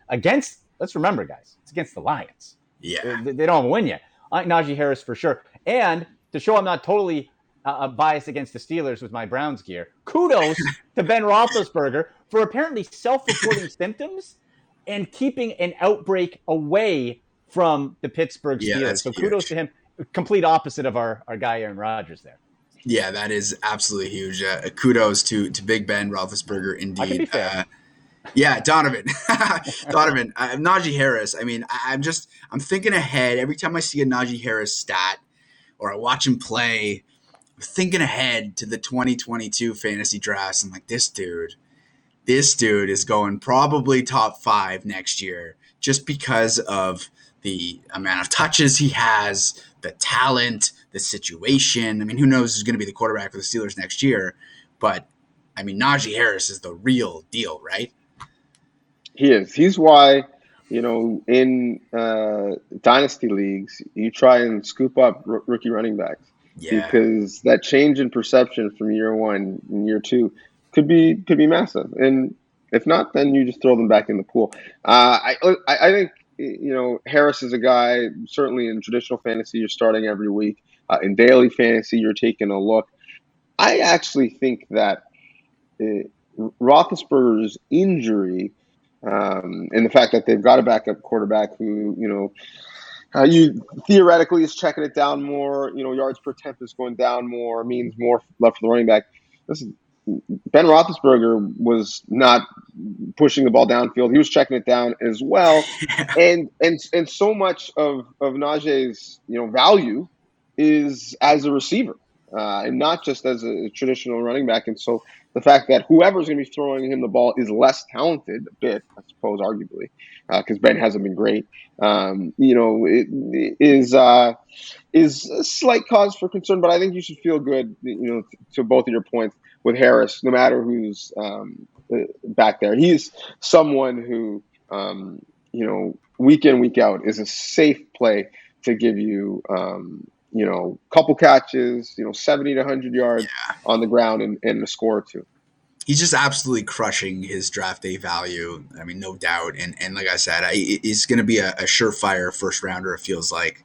let's remember, guys, it's against the Lions. Yeah. They don't win yet. I think Najee Harris for sure. And to show I'm not totally biased against the Steelers with my Browns gear, kudos to Ben Roethlisberger for apparently self-reporting symptoms and keeping an outbreak away from the Pittsburgh Steelers. Yeah, so kudos to him. Complete opposite of our guy Aaron Rodgers there. Yeah, that is absolutely huge. Kudos to Big Ben Roethlisberger, indeed. I can be fair. Yeah, Donovan. Najee Harris. I mean, I'm thinking ahead. Every time I see a Najee Harris stat or I watch him play, I'm thinking ahead to the 2022 fantasy drafts. I'm like, this dude is going probably top 5 next year just because of the amount of touches he has, the talent, the situation. I mean, who knows who's going to be the quarterback for the Steelers next year? But, I mean, Najee Harris is the real deal, right? He is. He's why, in dynasty leagues, you try and scoop up rookie running backs. Yeah. Because that change in perception from year 1 and year 2 could be massive. And if not, then you just throw them back in the pool. I think, Harris is a guy, certainly in traditional fantasy, you're starting every week. In daily fantasy, you're taking a look. I actually think that Roethlisberger's injury and the fact that they've got a backup quarterback who, you theoretically is checking it down more, yards per attempt is going down more, means more left for the running back. Listen, Ben Roethlisberger was not pushing the ball downfield. He was checking it down as well. And so much of Najee's, value is as a receiver. and not just as a traditional running back. And so the fact that whoever's going to be throwing him the ball is less talented, a bit, I suppose, arguably, because Ben hasn't been great, it is a slight cause for concern. But I think you should feel good, to both of your points with Harris, no matter who's back there. He's someone who, week in, week out is a safe play to give you, couple catches, 70 to 100 yards on the ground and a score or two. He's just absolutely crushing his draft day value. I mean, no doubt. And like I said, he's going to be a surefire first rounder, it feels like,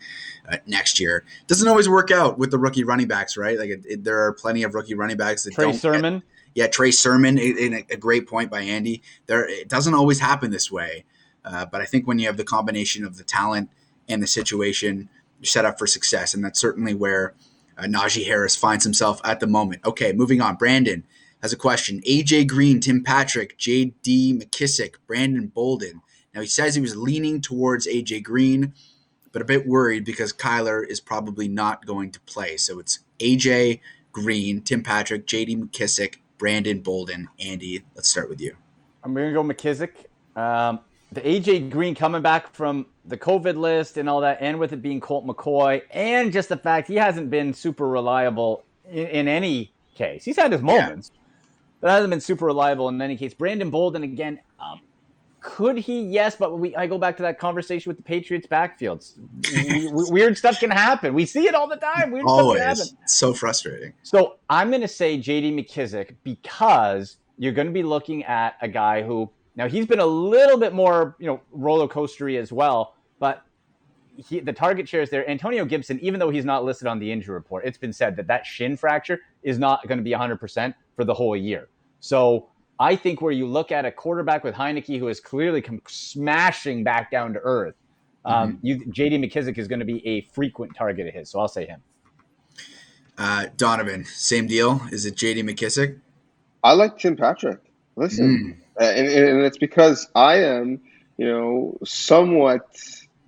next year. Doesn't always work out with the rookie running backs, right? Like there are plenty of rookie running backs that Trey Sermon. Trey Sermon, a great point by Andy. It doesn't always happen this way. But I think when you have the combination of the talent and the situation, you're set up for success. And that's certainly where Najee Harris finds himself at the moment. Okay, moving on. Brandon has a question. AJ Green, Tim Patrick, JD McKissick, Brandon Bolden. Now he says he was leaning towards AJ Green, but a bit worried because Kyler is probably not going to play. So it's AJ Green, Tim Patrick, JD McKissick, Brandon Bolden. Andy, let's start with you. I'm going to go McKissick. The AJ Green coming back from the COVID list and all that, and with it being Colt McCoy, and just the fact he hasn't been super reliable in any case. He's had his moments, but hasn't been super reliable in any case. Brandon Bolden, again, could he? Yes, but I go back to that conversation with the Patriots backfields. Weird stuff can happen. We see it all the time. Weird Always. Stuff can happen. It's so frustrating. So I'm going to say J.D. McKissick because you're going to be looking at a guy who, now he's been a little bit more, roller coastery as well, but the target share is there. Antonio Gibson, even though he's not listed on the injury report, it's been said that shin fracture is not going to be 100% for the whole year. So I think where you look at a quarterback with Heineke, who has clearly come smashing back down to earth, J.D. McKissick is going to be a frequent target of his. So I'll say him. Donovan, same deal. Is it J.D. McKissick? I like Tim Patrick. Listen, and it's because I am, somewhat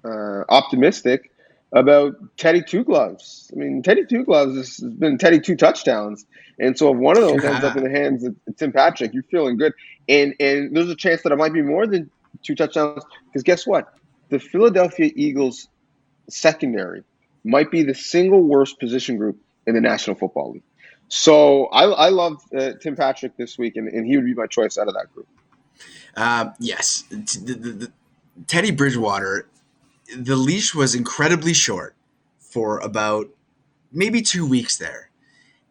optimistic about Teddy Two Gloves. I mean, Teddy Two Gloves has been Teddy Two touchdowns. And so if one of those ends up in the hands of Tim Patrick, you're feeling good. And there's a chance that it might be more than 2 touchdowns because guess what? The Philadelphia Eagles secondary might be the single worst position group in the National Football League. So I love Tim Patrick this week, and he would be my choice out of that group. Yes. The Teddy Bridgewater, the leash was incredibly short for about maybe 2 weeks there.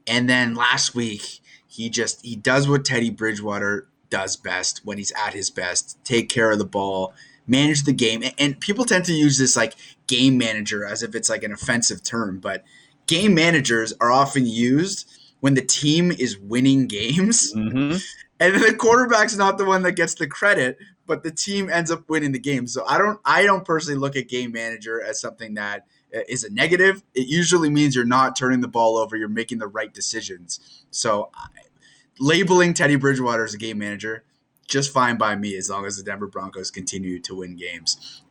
And then last week, he does what Teddy Bridgewater does best when he's at his best, take care of the ball, manage the game. And people tend to use this like game manager as if it's like an offensive term, but game managers are often used when the team is winning games. Mm-hmm. And then the quarterback's not the one that gets the credit, but the team ends up winning the game. So I don't personally look at game manager as something that is a negative. It usually means you're not turning the ball over. You're making the right decisions. So labeling Teddy Bridgewater as a game manager, just fine by me as long as the Denver Broncos continue to win games.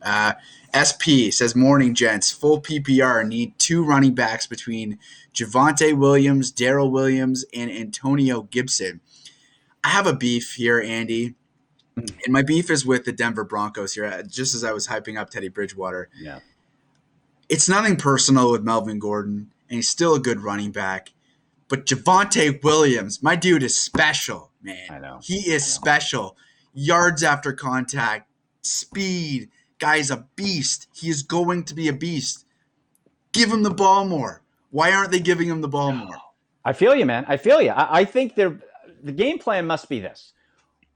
SP says, morning, gents. Full PPR need 2 running backs between Javonte Williams, Darrell Williams, and Antonio Gibson. I have a beef here, Andy. And my beef is with the Denver Broncos here, just as I was hyping up Teddy Bridgewater. Yeah. It's nothing personal with Melvin Gordon, and he's still a good running back. But Javonte Williams, my dude is special, man. I know. He is special. Yards after contact, speed. Guy's a beast. He is going to be a beast. Give him the ball more. Why aren't they giving him the ball more? I feel you, man. I feel you. I think the game plan must be this.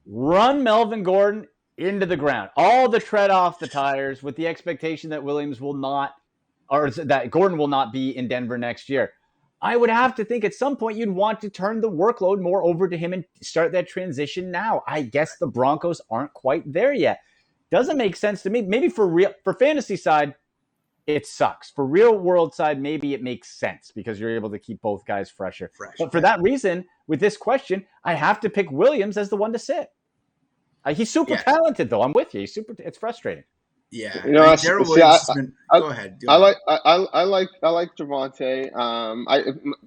Run Melvin Gordon into the ground. All the tread off the tires with the expectation that Williams will not, or that Gordon will not be in Denver next year. I would have to think at some point you'd want to turn the workload more over to him and start that transition now. I guess the Broncos aren't quite there yet. Doesn't make sense to me. Maybe for fantasy side, it sucks. For real world side, maybe it makes sense because you're able to keep both guys fresher. But for that reason, with this question, I have to pick Williams as the one to sit. He's super talented, though. I'm with you. It's frustrating. Yeah, You know, I I mean, Daryl see. Williams has been. I, Go ahead. Go I ahead. like I like Javante.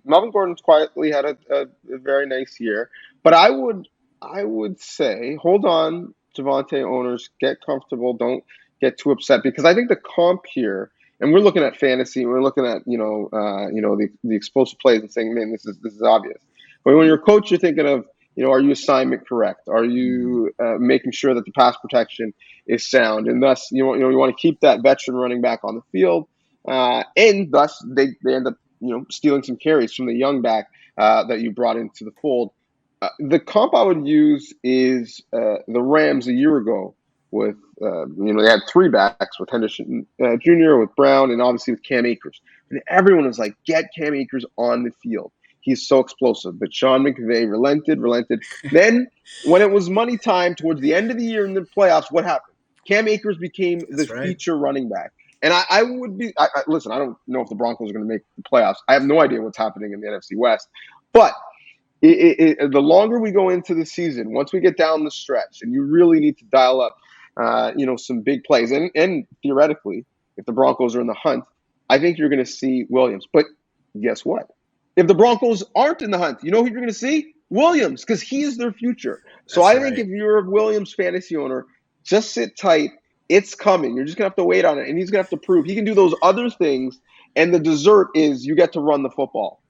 Melvin Gordon's quietly had a very nice year, but I would say hold on, Javante owners, get comfortable, don't get too upset because I think the comp here, and we're looking at fantasy, we're looking at the explosive plays and saying, man, this is obvious. But when you're a coach, you're thinking of are you assignment correct? Are Mm, you making sure that the pass protection is sound, and thus you want to keep that veteran running back on the field, and thus they end up stealing some carries from the young back that you brought into the fold. The comp I would use is the Rams a year ago with they had three backs with Henderson Jr., with Brown, and obviously with Cam Akers, and everyone was like, get Cam Akers on the field. He's so explosive. But Sean McVay relented. Then when it was money time towards the end of the year in the playoffs, what happened? Cam Akers became the that's right. feature running back. And I would be listen, I don't know if the Broncos are going to make the playoffs. I have no idea what's happening in the NFC West. But the longer we go into the season, once we get down the stretch, and you really need to dial up, some big plays, and theoretically, if the Broncos are in the hunt, I think you're going to see Williams. But guess what? If the Broncos aren't in the hunt, you know who you're going to see? Williams, because he is their future. So That's I think right. if you're a Williams fantasy owner, just sit tight. It's coming. You're just going to have to wait on it, and he's going to have to prove he can do those other things. And the dessert is you get to run the football.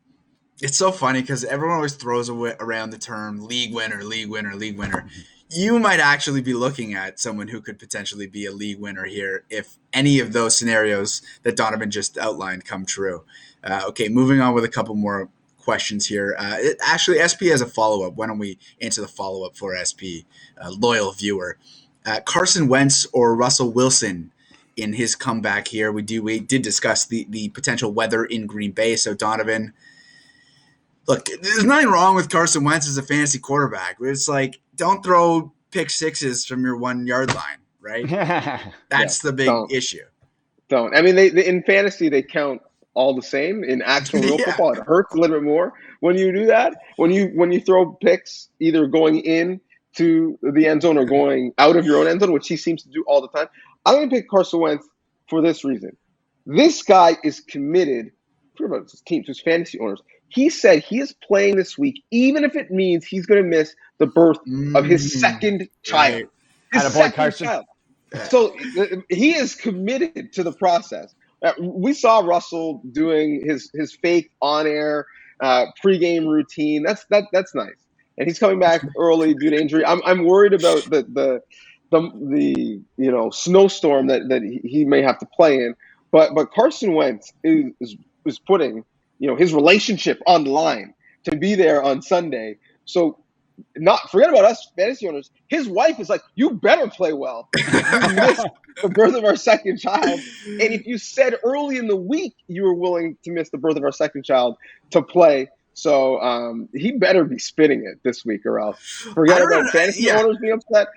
It's so funny because everyone always throws around the term league winner, league winner, league winner. You might actually be looking at someone who could potentially be a league winner here if any of those scenarios that Donovan just outlined come true. Okay, moving on with a couple more questions here. Actually, SP has a follow up. Why don't we answer the follow up for SP, loyal viewer? Carson Wentz or Russell Wilson in his comeback here? We did discuss the potential weather in Green Bay. So Donovan, look, there's nothing wrong with Carson Wentz as a fantasy quarterback. It's like, don't throw pick sixes from your 1 yard line, right? Yeah, That's the big don't. issue. Don't. I mean, they in fantasy they count all the same. In actual real Yeah, football, it hurts a little bit more when you do that. When you throw picks either going in to the end zone or going out of your own end zone, which he seems to do all the time. I'm going to pick Carson Wentz for this reason. This guy is committed. Forget about his team, to his fantasy owners. He said he is playing this week, even if it means he's going to miss the birth of his second child. right. His Attaboy, second Carson. child. So he is committed to the process. We saw Russell doing his fake on air pregame routine. That's nice, and he's coming back early due to injury. I'm worried about the snowstorm that he may have to play in. But Carson Wentz is putting his relationship on the line to be there on Sunday. So not forget about us fantasy owners. His wife is like, you better play well. You missed the birth of our second child. And if you said early in the week you were willing to miss the birth of our second child to play, so he better be spitting it this week, or else I forget don't. about fantasy Yeah, owners being upset.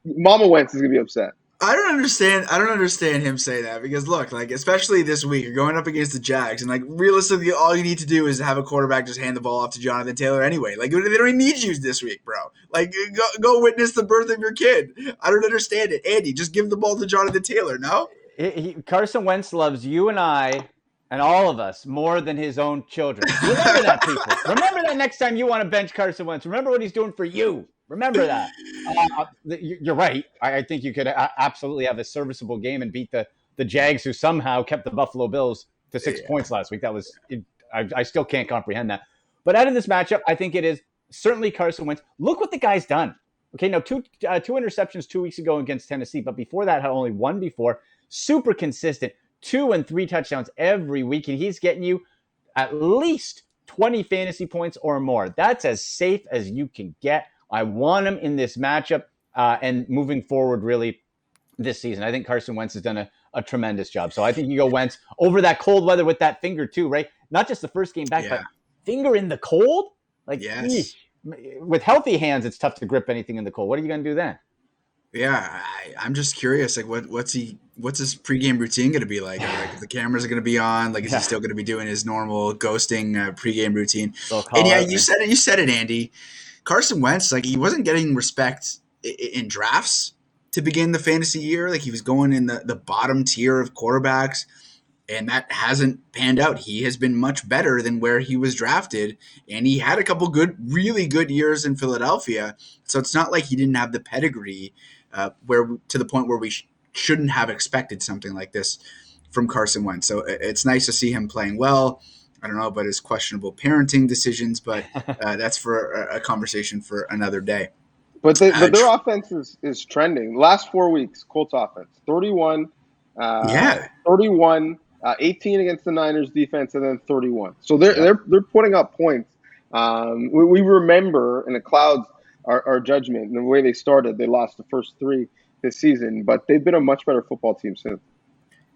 Mama Wentz is gonna be upset. I don't understand. I don't understand him say that because look, like especially this week, you're going up against the Jags, and like realistically, all you need to do is have a quarterback just hand the ball off to Jonathan Taylor anyway. Like they don't even need you this week, bro. Like go witness the birth of your kid. I don't understand it, Andy. Just give the ball to Jonathan Taylor. No. Carson Wentz loves you and I and all of us more than his own children. Remember that, people. Remember that next time you want to bench Carson Wentz. Remember what he's doing for you. Remember that. You're right. I think you could absolutely have a serviceable game and beat the Jags, who somehow kept the Buffalo Bills to 6 points last week. That was I still can't comprehend that. But out of this matchup, I think it is certainly Carson Wentz. Look what the guy's done. Okay, now two interceptions 2 weeks ago against Tennessee, but before that had only one before. Super consistent, 2 and 3 touchdowns every week, and he's getting you at least 20 fantasy points or more. That's as safe as you can get. I want him in this matchup and moving forward really this season. I think Carson Wentz has done a tremendous job. So I think you go Wentz over that cold weather with that finger too, right? Not just the first game back, but finger in the cold? Like, Yes. With healthy hands, it's tough to grip anything in the cold. What are you going to do then? Yeah, I'm just curious. Like, what's his pregame routine going to be like? Like, if the cameras are going to be on, like, is he still going to be doing his normal ghosting pregame routine? And yeah, you said it, Andy. Carson Wentz, like, he wasn't getting respect in drafts, to begin the fantasy year. Like he was going in the bottom tier of quarterbacks, and that hasn't panned out. He has been much better than where he was drafted, and he had a couple really good years in Philadelphia. So it's not like he didn't have the pedigree where to the point where we shouldn't have expected something like this from Carson Wentz. So it's nice to see him playing well. I don't know about his questionable parenting decisions, but that's for a conversation for another day. But their offense is trending. Last 4 weeks, Colts offense, 31, 31, 18 against the Niners defense, and then 31. So they're putting up points. We remember in the clouds our judgment and the way they started. They lost the first 3 this season, but they've been a much better football team since.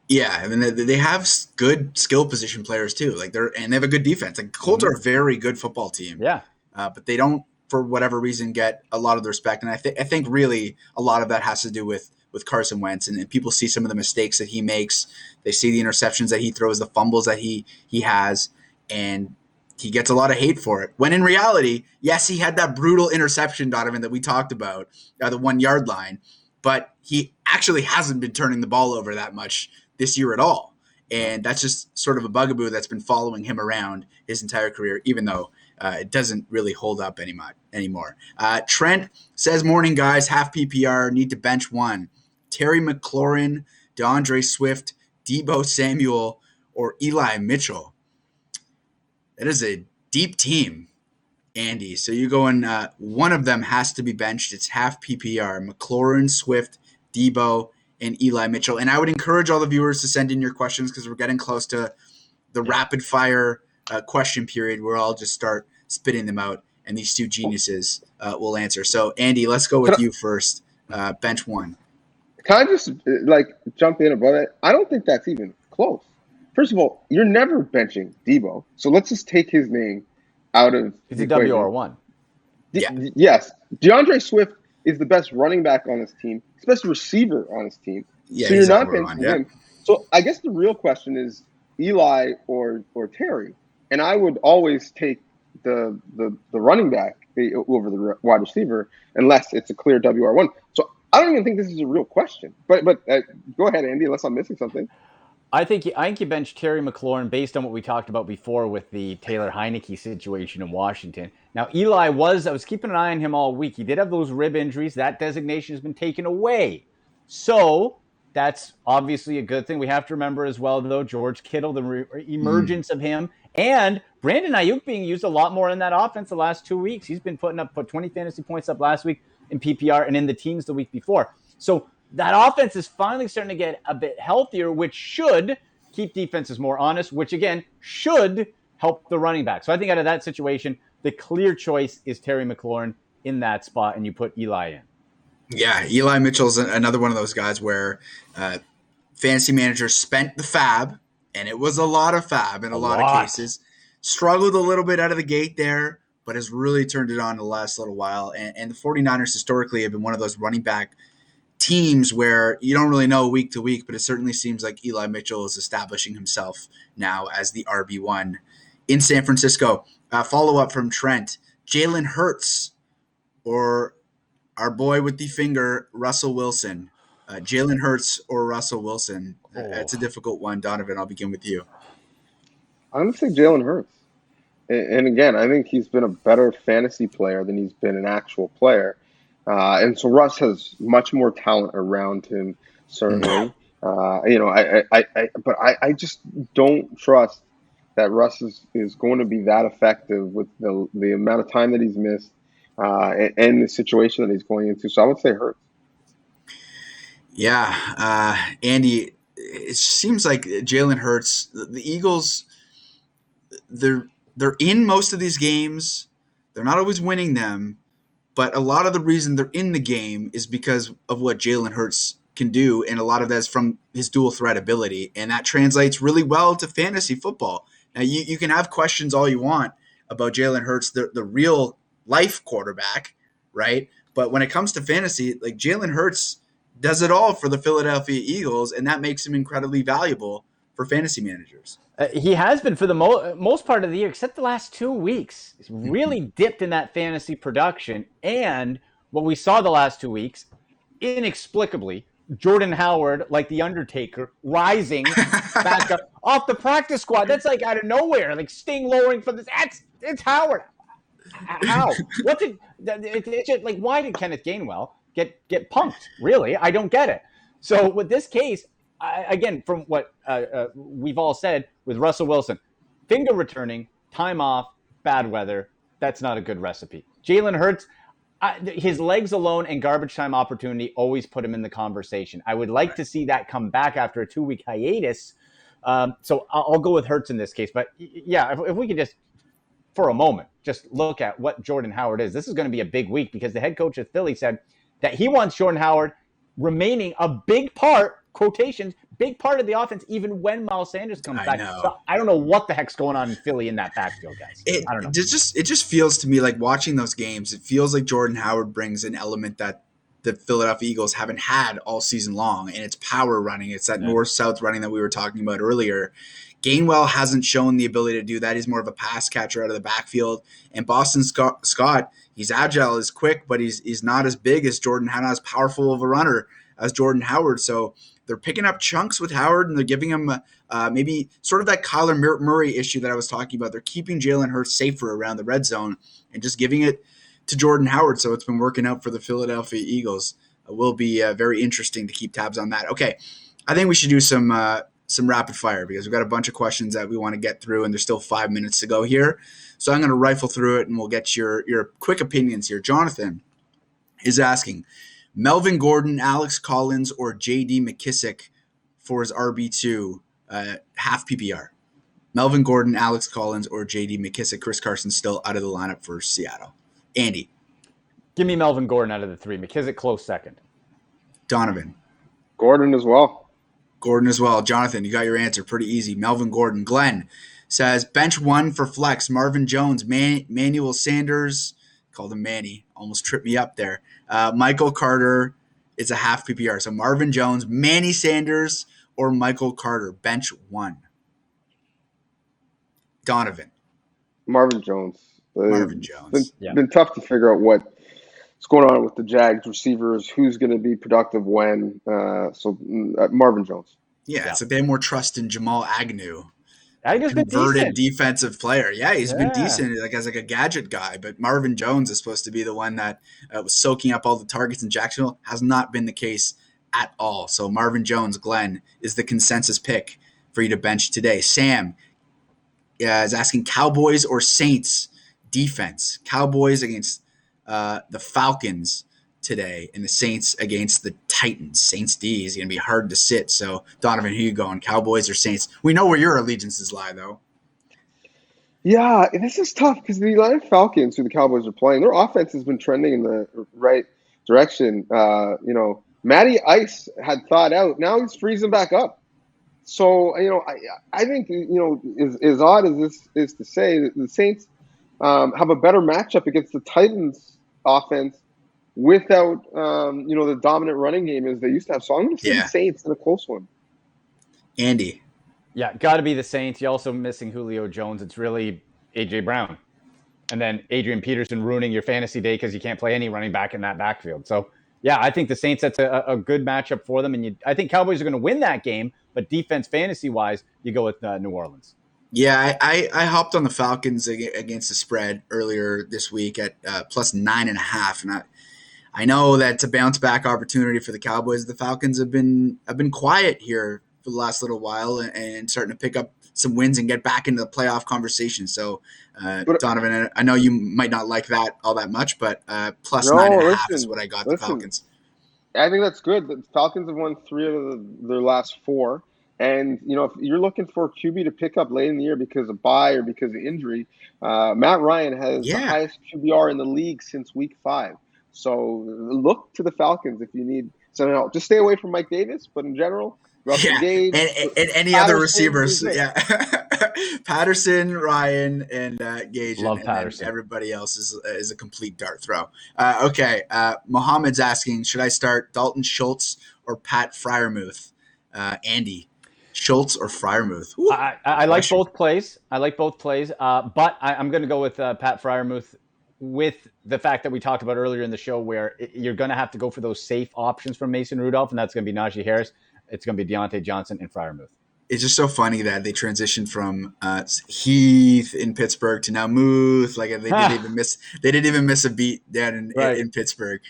Yeah, I mean they have good skill position players too. Like they have a good defense. Like Colts are a very good football team. Yeah, but they don't, for whatever reason, get a lot of the respect. And I think really a lot of that has to do with Carson Wentz, and people see some of the mistakes that he makes. They see the interceptions that he throws, the fumbles that he has, and he gets a lot of hate for it. When in reality, yes, he had that brutal interception, Donovan, that we talked about, the 1 yard line, but he actually hasn't been turning the ball over that much this year at all. And that's just sort of a bugaboo that's been following him around his entire career, even though it doesn't really hold up anymore. Trent says, morning, guys, half PPR, need to bench one. Terry McLaurin, DeAndre Swift, Deebo Samuel, or Eli Mitchell. That is a deep team, Andy. So you're going, one of them has to be benched. It's half PPR, McLaurin, Swift, Deebo, and Eli Mitchell. And I would encourage all the viewers to send in your questions because we're getting close to the rapid fire question period where I'll just start spitting them out and these two geniuses will answer. So Andy, let's go with you first. Bench one. Can I just jump in about it? I don't think that's even close. First of all, you're never benching Deebo. So let's just take his name out of the equation. WR1. Yes. DeAndre Swift is the best running back on his team, it's the best receiver on his team. Yeah, so you're not benching him. So I guess the real question is Eli or Terry. And I would always take the running back over the wide receiver unless it's a clear WR1. So I don't even think this is a real question. But go ahead, Andy, unless I'm missing something. I think you bench Terry McLaurin based on what we talked about before with the Taylor Heineke situation in Washington. Now, I was keeping an eye on him all week. He did have those rib injuries. That designation has been taken away. So that's obviously a good thing. We have to remember as well, though, George Kittle, the emergence of him, and Brandon Ayuk being used a lot more in that offense the last 2 weeks. He's been put 20 fantasy points up last week in PPR and in the teams the week before. So that offense is finally starting to get a bit healthier, which should keep defenses more honest, which, again, should help the running back. So I think out of that situation, the clear choice is Terry McLaurin in that spot, and you put Eli in. Yeah, Eli Mitchell's another one of those guys where fantasy managers spent the fab, and it was a lot of fab in a lot of cases. Struggled a little bit out of the gate there, but has really turned it on the last little while. And the 49ers historically have been one of those running back teams where you don't really know week to week, but it certainly seems like Eli Mitchell is establishing himself now as the RB1 in San Francisco. Follow-up from Trent. Jalen Hurts or our boy with the finger, Russell Wilson. Jalen Hurts or Russell Wilson. That's a difficult one. Donovan, I'll begin with you. I'm going to say Jalen Hurts. And again, I think he's been a better fantasy player than he's been an actual player. And so Russ has much more talent around him, certainly. But I just don't trust that Russ is going to be that effective with the amount of time that he's missed and the situation that he's going into. So I would say Hurts. Yeah, Andy, it seems like Jalen Hurts, the Eagles, they're in most of these games. They're not always winning them. But a lot of the reason they're in the game is because of what Jalen Hurts can do, and a lot of that is from his dual threat ability, and that translates really well to fantasy football. Now, you can have questions all you want about Jalen Hurts, the real life quarterback, right? But when it comes to fantasy, like Jalen Hurts does it all for the Philadelphia Eagles, and that makes him incredibly valuable for fantasy managers. He has been for the most part of the year, except the last 2 weeks. He's really dipped in that fantasy production. And what we saw the last 2 weeks, inexplicably, Jordan Howard, like the Undertaker, rising back up off the practice squad. That's like out of nowhere, like Sting lowering from this. It's Howard. How? What's it? It's just like, why did Kenneth Gainwell get punked? Really, I don't get it. So with this case, again, from what we've all said with Russell Wilson, finger returning, time off, bad weather. That's not a good recipe. Jalen Hurts, his legs alone and garbage time opportunity always put him in the conversation. I would like to see that come back after a 2-week hiatus. So I'll go with Hurts in this case. But yeah, if we could just, for a moment, just look at what Jordan Howard is. This is going to be a big week because the head coach of Philly said that he wants Jordan Howard remaining a big part, quotations, big part of the offense, even when Miles Sanders comes back. So I don't know what the heck's going on in Philly in that backfield, guys. I don't know. It just feels to me like watching those games, it feels like Jordan Howard brings an element that the Philadelphia Eagles haven't had all season long, and it's power running. It's that north-south running that we were talking about earlier. Gainwell hasn't shown the ability to do that. He's more of a pass catcher out of the backfield. And Boston Scott, he's agile, he's quick, but he's not as big as Jordan Howard, not as powerful of a runner as Jordan Howard. So they're picking up chunks with Howard, and they're giving him maybe sort of that Kyler Murray issue that I was talking about. They're keeping Jalen Hurts safer around the red zone and just giving it to Jordan Howard. So it's been working out for the Philadelphia Eagles. It will be very interesting to keep tabs on that. Okay, I think we should do some rapid fire because we've got a bunch of questions that we want to get through, and there's still 5 minutes to go here. So I'm going to rifle through it, and we'll get your quick opinions here. Jonathan is asking, Melvin Gordon, Alex Collins, or J.D. McKissick for his RB2 half PPR. Melvin Gordon, Alex Collins, or J.D. McKissick. Chris Carson still out of the lineup for Seattle. Andy. Give me Melvin Gordon out of the three. McKissick close second. Donovan. Gordon as well. Gordon as well. Jonathan, you got your answer. Pretty easy. Melvin Gordon. Glenn says, bench one for flex. Marvin Jones, Manuel Sanders. Called him Manny. Almost tripped me up there. Michael Carter is a half PPR. So Marvin Jones, Manny Sanders, or Michael Carter. Bench one. Donovan. Marvin Jones. Marvin Jones. Been tough to figure out what's going on with the Jags receivers, who's going to be productive when. So Marvin Jones. Yeah, it's like they have more trust in Jamal Agnew. Agnew's been converted decent. Defensive player. Yeah, he's been decent as like a gadget guy. But Marvin Jones is supposed to be the one that was soaking up all the targets in Jacksonville. Has not been the case at all. So Marvin Jones, Glenn, is the consensus pick for you to bench today. Sam is asking Cowboys or Saints defense. Cowboys against the Falcons today, and the Saints against the Titans. Saints D is going to be hard to sit. So, Donovan, who you going? Cowboys or Saints? We know where your allegiances lie, though. Yeah, this is tough because the Atlanta Falcons, who the Cowboys are playing, their offense has been trending in the right direction. Matty Ice had thawed out. Now he's freezing back up. So, I think, as odd as this is to say, that the Saints have a better matchup against the Titans offense without, the dominant running game as they used to have. So I'm going to say the Saints in a close one. Andy. Yeah, got to be the Saints. You're also missing Julio Jones. It's really A.J. Brown. And then Adrian Peterson ruining your fantasy day because you can't play any running back in that backfield. So, yeah, I think the Saints, that's a good matchup for them. And I think Cowboys are going to win that game. But defense fantasy-wise, you go with New Orleans. Yeah, I hopped on the Falcons against the spread earlier this week at plus 9.5. And I know that's a bounce-back opportunity for the Cowboys. The Falcons have been quiet here for the last little while and starting to pick up some wins and get back into the playoff conversation. So, Donovan, I know you might not like that all that much, but plus 9.5 is what I got the Falcons. I think that's good. The Falcons have won 3 out of their last 4. And, if you're looking for QB to pick up late in the year because of bye or because of injury, Matt Ryan has the highest QBR in the league since week 5. So look to the Falcons if you need something else. Just stay away from Mike Davis, but in general, Russell Gage. And any other receivers. Yeah. Patterson, Ryan, and Gage. Love and Patterson. Everybody else is a complete dart throw. Okay. Mohammed's asking, should I start Dalton Schultz or Pat Freiermuth? Andy, Schultz or Freiermuth? I like both plays. But I'm going to go with Pat Freiermuth with the fact that we talked about earlier in the show where you're going to have to go for those safe options from Mason Rudolph, and that's going to be Najee Harris. It's going to be Deontay Johnson and Freiermuth. It's just so funny that they transitioned from Heath in Pittsburgh to now Muth. Like they didn't even miss a beat down in Pittsburgh.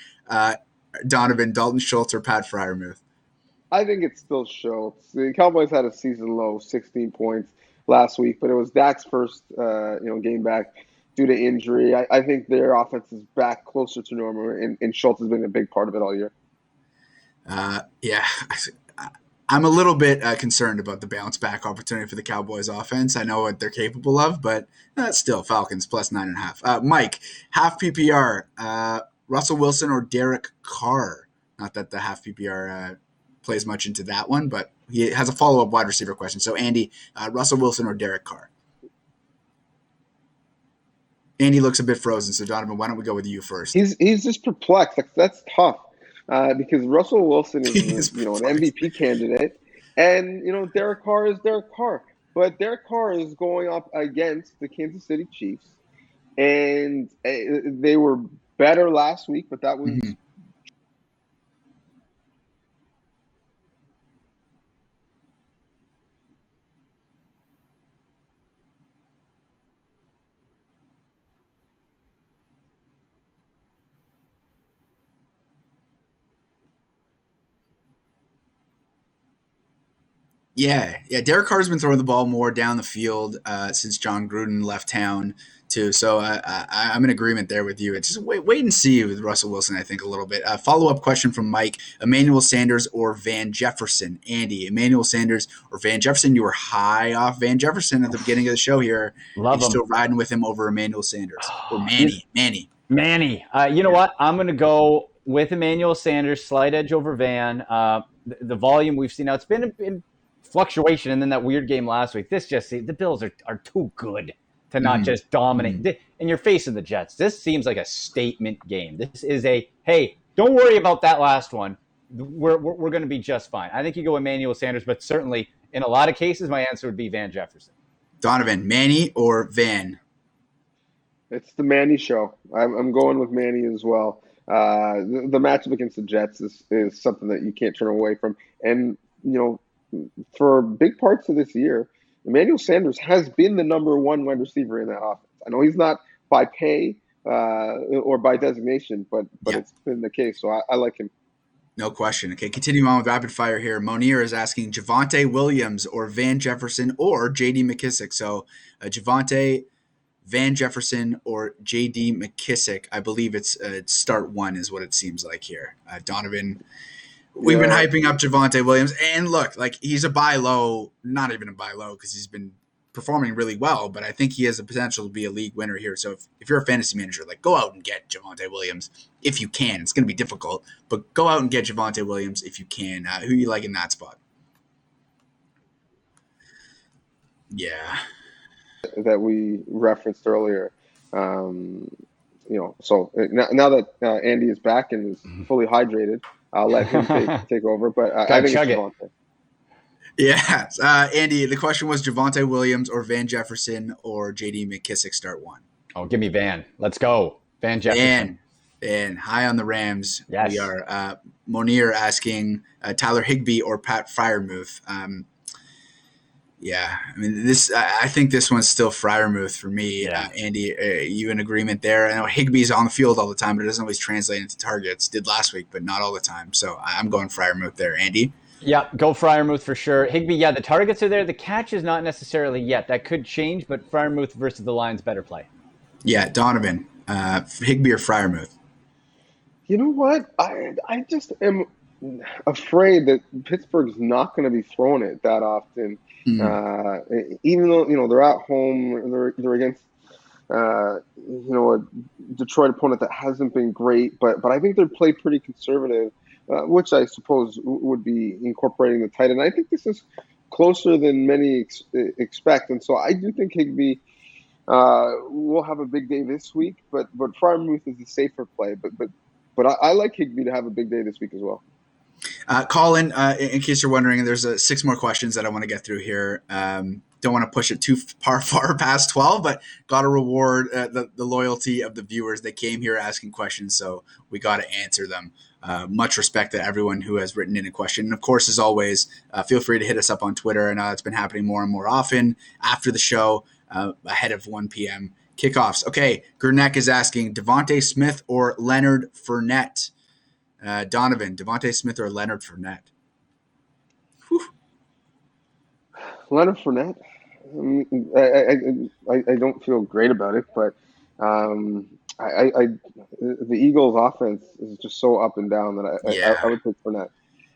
Donovan, Dalton Schultz, or Pat Freiermuth? I think it's still Schultz. The Cowboys had a season low, 16 points last week, but it was Dak's first game back due to injury. I think their offense is back closer to normal, and Schultz has been a big part of it all year. I'm a little bit concerned about the bounce back opportunity for the Cowboys offense. I know what they're capable of, but still Falcons plus 9.5. Mike, half PPR, Russell Wilson or Derek Carr? Not that the half PPR plays much into that one, but he has a follow-up wide receiver question. So Andy, Russell Wilson or Derek Carr? Andy looks a bit frozen, so Donovan, why don't we go with you first? He's just perplexed. That's tough. Because Russell Wilson is an MVP candidate, and Derek Carr is Derek Carr, but Derek Carr is going up against the Kansas City Chiefs, and they were better last week, but that was. Mm-hmm. Yeah. Derek Carr's been throwing the ball more down the field since John Gruden left town, too. So I'm in agreement there with you. It's just wait and see with Russell Wilson, I think, a little bit. Follow-up question from Mike. Emmanuel Sanders or Van Jefferson? Andy, Emmanuel Sanders or Van Jefferson? You were high off Van Jefferson at the beginning of the show here. Love him. Still riding with him over Emmanuel Sanders. Or Manny. You know what? I'm going to go with Emmanuel Sanders, slight edge over Van. The volume we've seen now, it's been in fluctuation, and then that weird game last week. The Bills are too good to not just dominate. And you're facing the Jets. This seems like a statement game. This is hey, don't worry about that last one. We're going to be just fine. I think you go Emmanuel Sanders, but certainly in a lot of cases, my answer would be Van Jefferson. Donovan, Manny or Van? It's the Manny show. I'm going with Manny as well. The matchup against the Jets is something that you can't turn away from. And, for big parts of this year, Emmanuel Sanders has been the number one wide receiver in that offense. I know he's not by pay or by designation, but It's been the case. So I like him. No question. Okay, continuing on with rapid fire here. Monier is asking Javonte Williams or Van Jefferson or J.D. McKissick. So Javonte, Van Jefferson, or J.D. McKissick. I believe it's start one is what it seems like here. Donovan, we've been hyping up Javonte Williams. And look, like he's a buy low, not even a buy low because he's been performing really well, but I think he has the potential to be a league winner here. So if you're a fantasy manager, like go out and get Javonte Williams if you can. It's going to be difficult, but go out and get Javonte Williams if you can. Who you like in that spot? Yeah. That we referenced earlier. So now that Andy is back and is fully hydrated, I'll let him take over. But I think it's Javonte. Yeah. Andy, the question was Javonte Williams or Van Jefferson or J.D. McKissick start one. Oh, give me Van. Let's go. Van Jefferson. And high on the Rams. Yes. We are Monier asking Tyler Higbee or Pat Freiermuth. Yeah, I mean, I think this one's still Freiermuth for me. Yeah. Andy, you in agreement there? I know Higbee's on the field all the time, but it doesn't always translate into targets. Did last week, but not all the time. So I'm going Freiermuth there. Andy? Yeah, go Freiermuth for sure. Higbee, the targets are there. The catch is not necessarily yet. That could change, but Freiermuth versus the Lions, better play. Yeah, Donovan, Higbee or Freiermuth? You know what? I just am afraid that Pittsburgh's not going to be throwing it that often. Even though they're at home, they're against a Detroit opponent that hasn't been great, but I think they're played pretty conservative, which I suppose would be incorporating the tight end. I think this is closer than many expect, and so I do think Higbee will have a big day this week, but Freiermuth is the safer play. But I like Higbee to have a big day this week as well. Colin, in case you're wondering, there's 6 more questions that I want to get through here. Don't don't want to push it too far past 12, but got to reward the loyalty of the viewers. They came here asking questions, so we got to answer them. Much respect to everyone who has written in a question. And of course, as always, feel free to hit us up on Twitter. And it's been happening more and more often after the show, ahead of 1 p.m. kickoffs. Okay, Gurnek is asking Devontae Smith or Leonard Fournette. Donovan, Devontae Smith or Leonard Fournette? Whew. Leonard Fournette. I don't feel great about it, but the Eagles' offense is just so up and down that I would pick Fournette.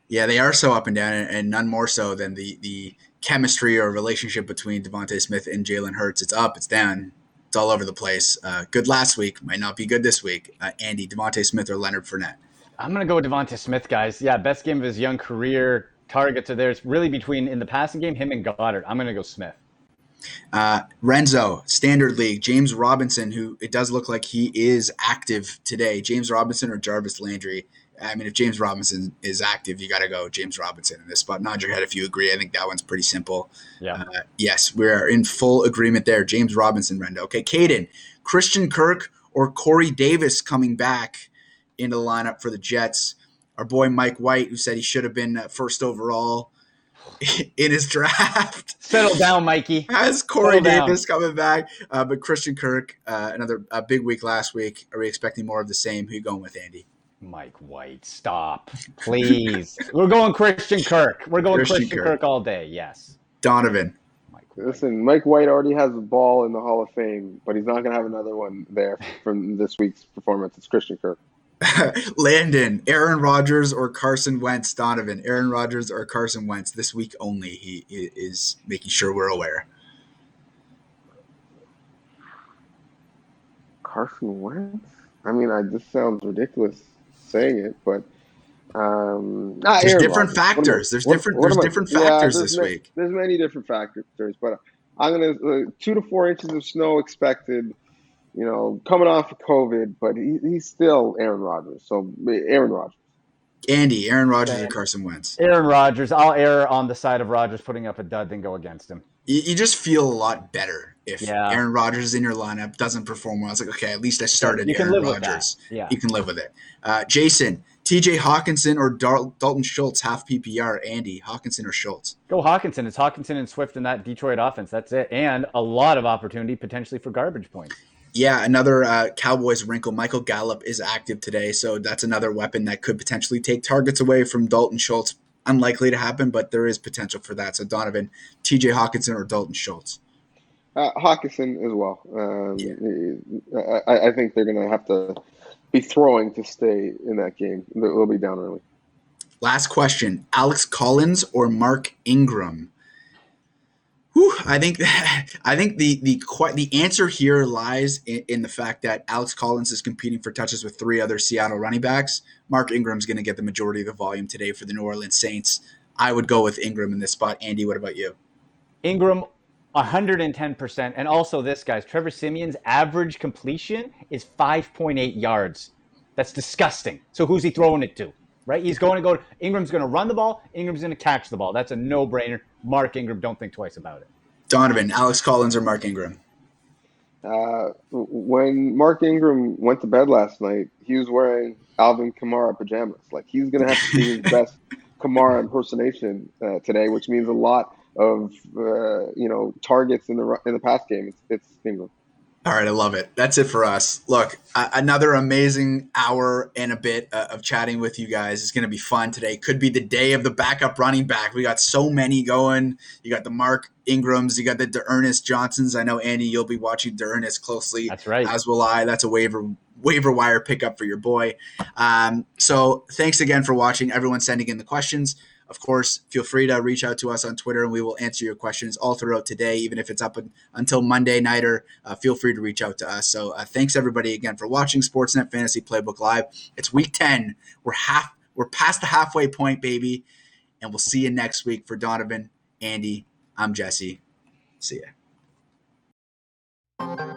Yeah, they are so up and down, and none more so than the chemistry or relationship between Devontae Smith and Jalen Hurts. It's up, it's down, it's all over the place. Good last week, might not be good this week. Andy, Devontae Smith or Leonard Fournette? I'm going to go with Devontae Smith, guys. Yeah, best game of his young career. Targets are there. It's really between, in the passing game, him and Goddard. I'm going to go Smith. Renzo, Standard League, James Robinson, who it does look like he is active today. James Robinson or Jarvis Landry? I mean, if James Robinson is active, you got to go James Robinson in this spot. Nod your head if you agree. I think that one's pretty simple. Yeah. Yes, we're in full agreement there. James Robinson, Rendo. Okay, Caden, Christian Kirk or Corey Davis coming back into the lineup for the Jets. Our boy Mike White, who said he should have been first overall in his draft. Settle down, Mikey. Has Corey Davis coming back. But Christian Kirk, another big week last week. Are we expecting more of the same? Who are you going with, Andy? Mike White, stop, please. We're going Christian Kirk. We're going Christian Kirk all day, yes. Donovan. Listen, Mike White already has a ball in the Hall of Fame, but he's not going to have another one there from this week's performance. It's Christian Kirk. Landon, Aaron Rodgers or Carson Wentz? Donovan, Aaron Rodgers or Carson Wentz? This week only, he is making sure we're aware. Carson Wentz? I mean, this sounds ridiculous saying it, but there's different factors. There's different factors this week. There's many different factors, but I'm gonna 2 to 4 inches of snow expected. You know, coming off of COVID, but he's still Aaron Rodgers. So Aaron Rodgers. Andy, Aaron Rodgers or Carson Wentz? Aaron Rodgers. I'll err on the side of Rodgers putting up a dud than go against him. You just feel a lot better if Aaron Rodgers is in your lineup, doesn't perform well. It's like, okay, at least I started Aaron Rodgers. Yeah. You can live with it. Jason, TJ Hawkinson or Dalton Schultz, half PPR? Andy, Hawkinson or Schultz? Go Hawkinson. It's Hawkinson and Swift in that Detroit offense. That's it. And a lot of opportunity potentially for garbage points. Yeah, another Cowboys wrinkle. Michael Gallup is active today, so that's another weapon that could potentially take targets away from Dalton Schultz. Unlikely to happen, but there is potential for that. So Donovan, TJ Hawkinson or Dalton Schultz? Hawkinson as well. I think they're going to have to be throwing to stay in that game. They'll be down early. Last question, Alex Collins or Mark Ingram? Whew, I think the answer here lies in the fact that Alex Collins is competing for touches with 3 other Seattle running backs. Mark Ingram's going to get the majority of the volume today for the New Orleans Saints. I would go with Ingram in this spot. Andy, what about you? Ingram, 110%. And also this, guys, Trevor Siemian's average completion is 5.8 yards. That's disgusting. So who's he throwing it to? Right? Ingram's going to run the ball. Ingram's going to catch the ball. That's a no-brainer. Mark Ingram, don't think twice about it. Donovan, Alex Collins or Mark Ingram? When Mark Ingram went to bed last night, he was wearing Alvin Kamara pajamas. Like, he's going to have to do his best Kamara impersonation today, which means a lot of targets in the pass game. It's Ingram. All right, I love it. That's it for us. Look, another amazing hour and a bit of chatting with you guys. It's going to be fun today. Could be the day of the backup running back. We got so many going. You got the Mark Ingrams. You got the DeErnest Johnsons. I know, Andy, you'll be watching DeErnest closely. That's right. As will I. That's a waiver wire pickup for your boy. So thanks again for watching. Everyone sending in the questions. Of course, feel free to reach out to us on Twitter, and we will answer your questions all throughout today, even if it's up until Monday nighter. Feel free to reach out to us. So thanks, everybody, again, for watching Sportsnet Fantasy Playbook Live. It's Week 10. We're past the halfway point, baby, and we'll see you next week. For Donovan, Andy, I'm Jesse. See ya.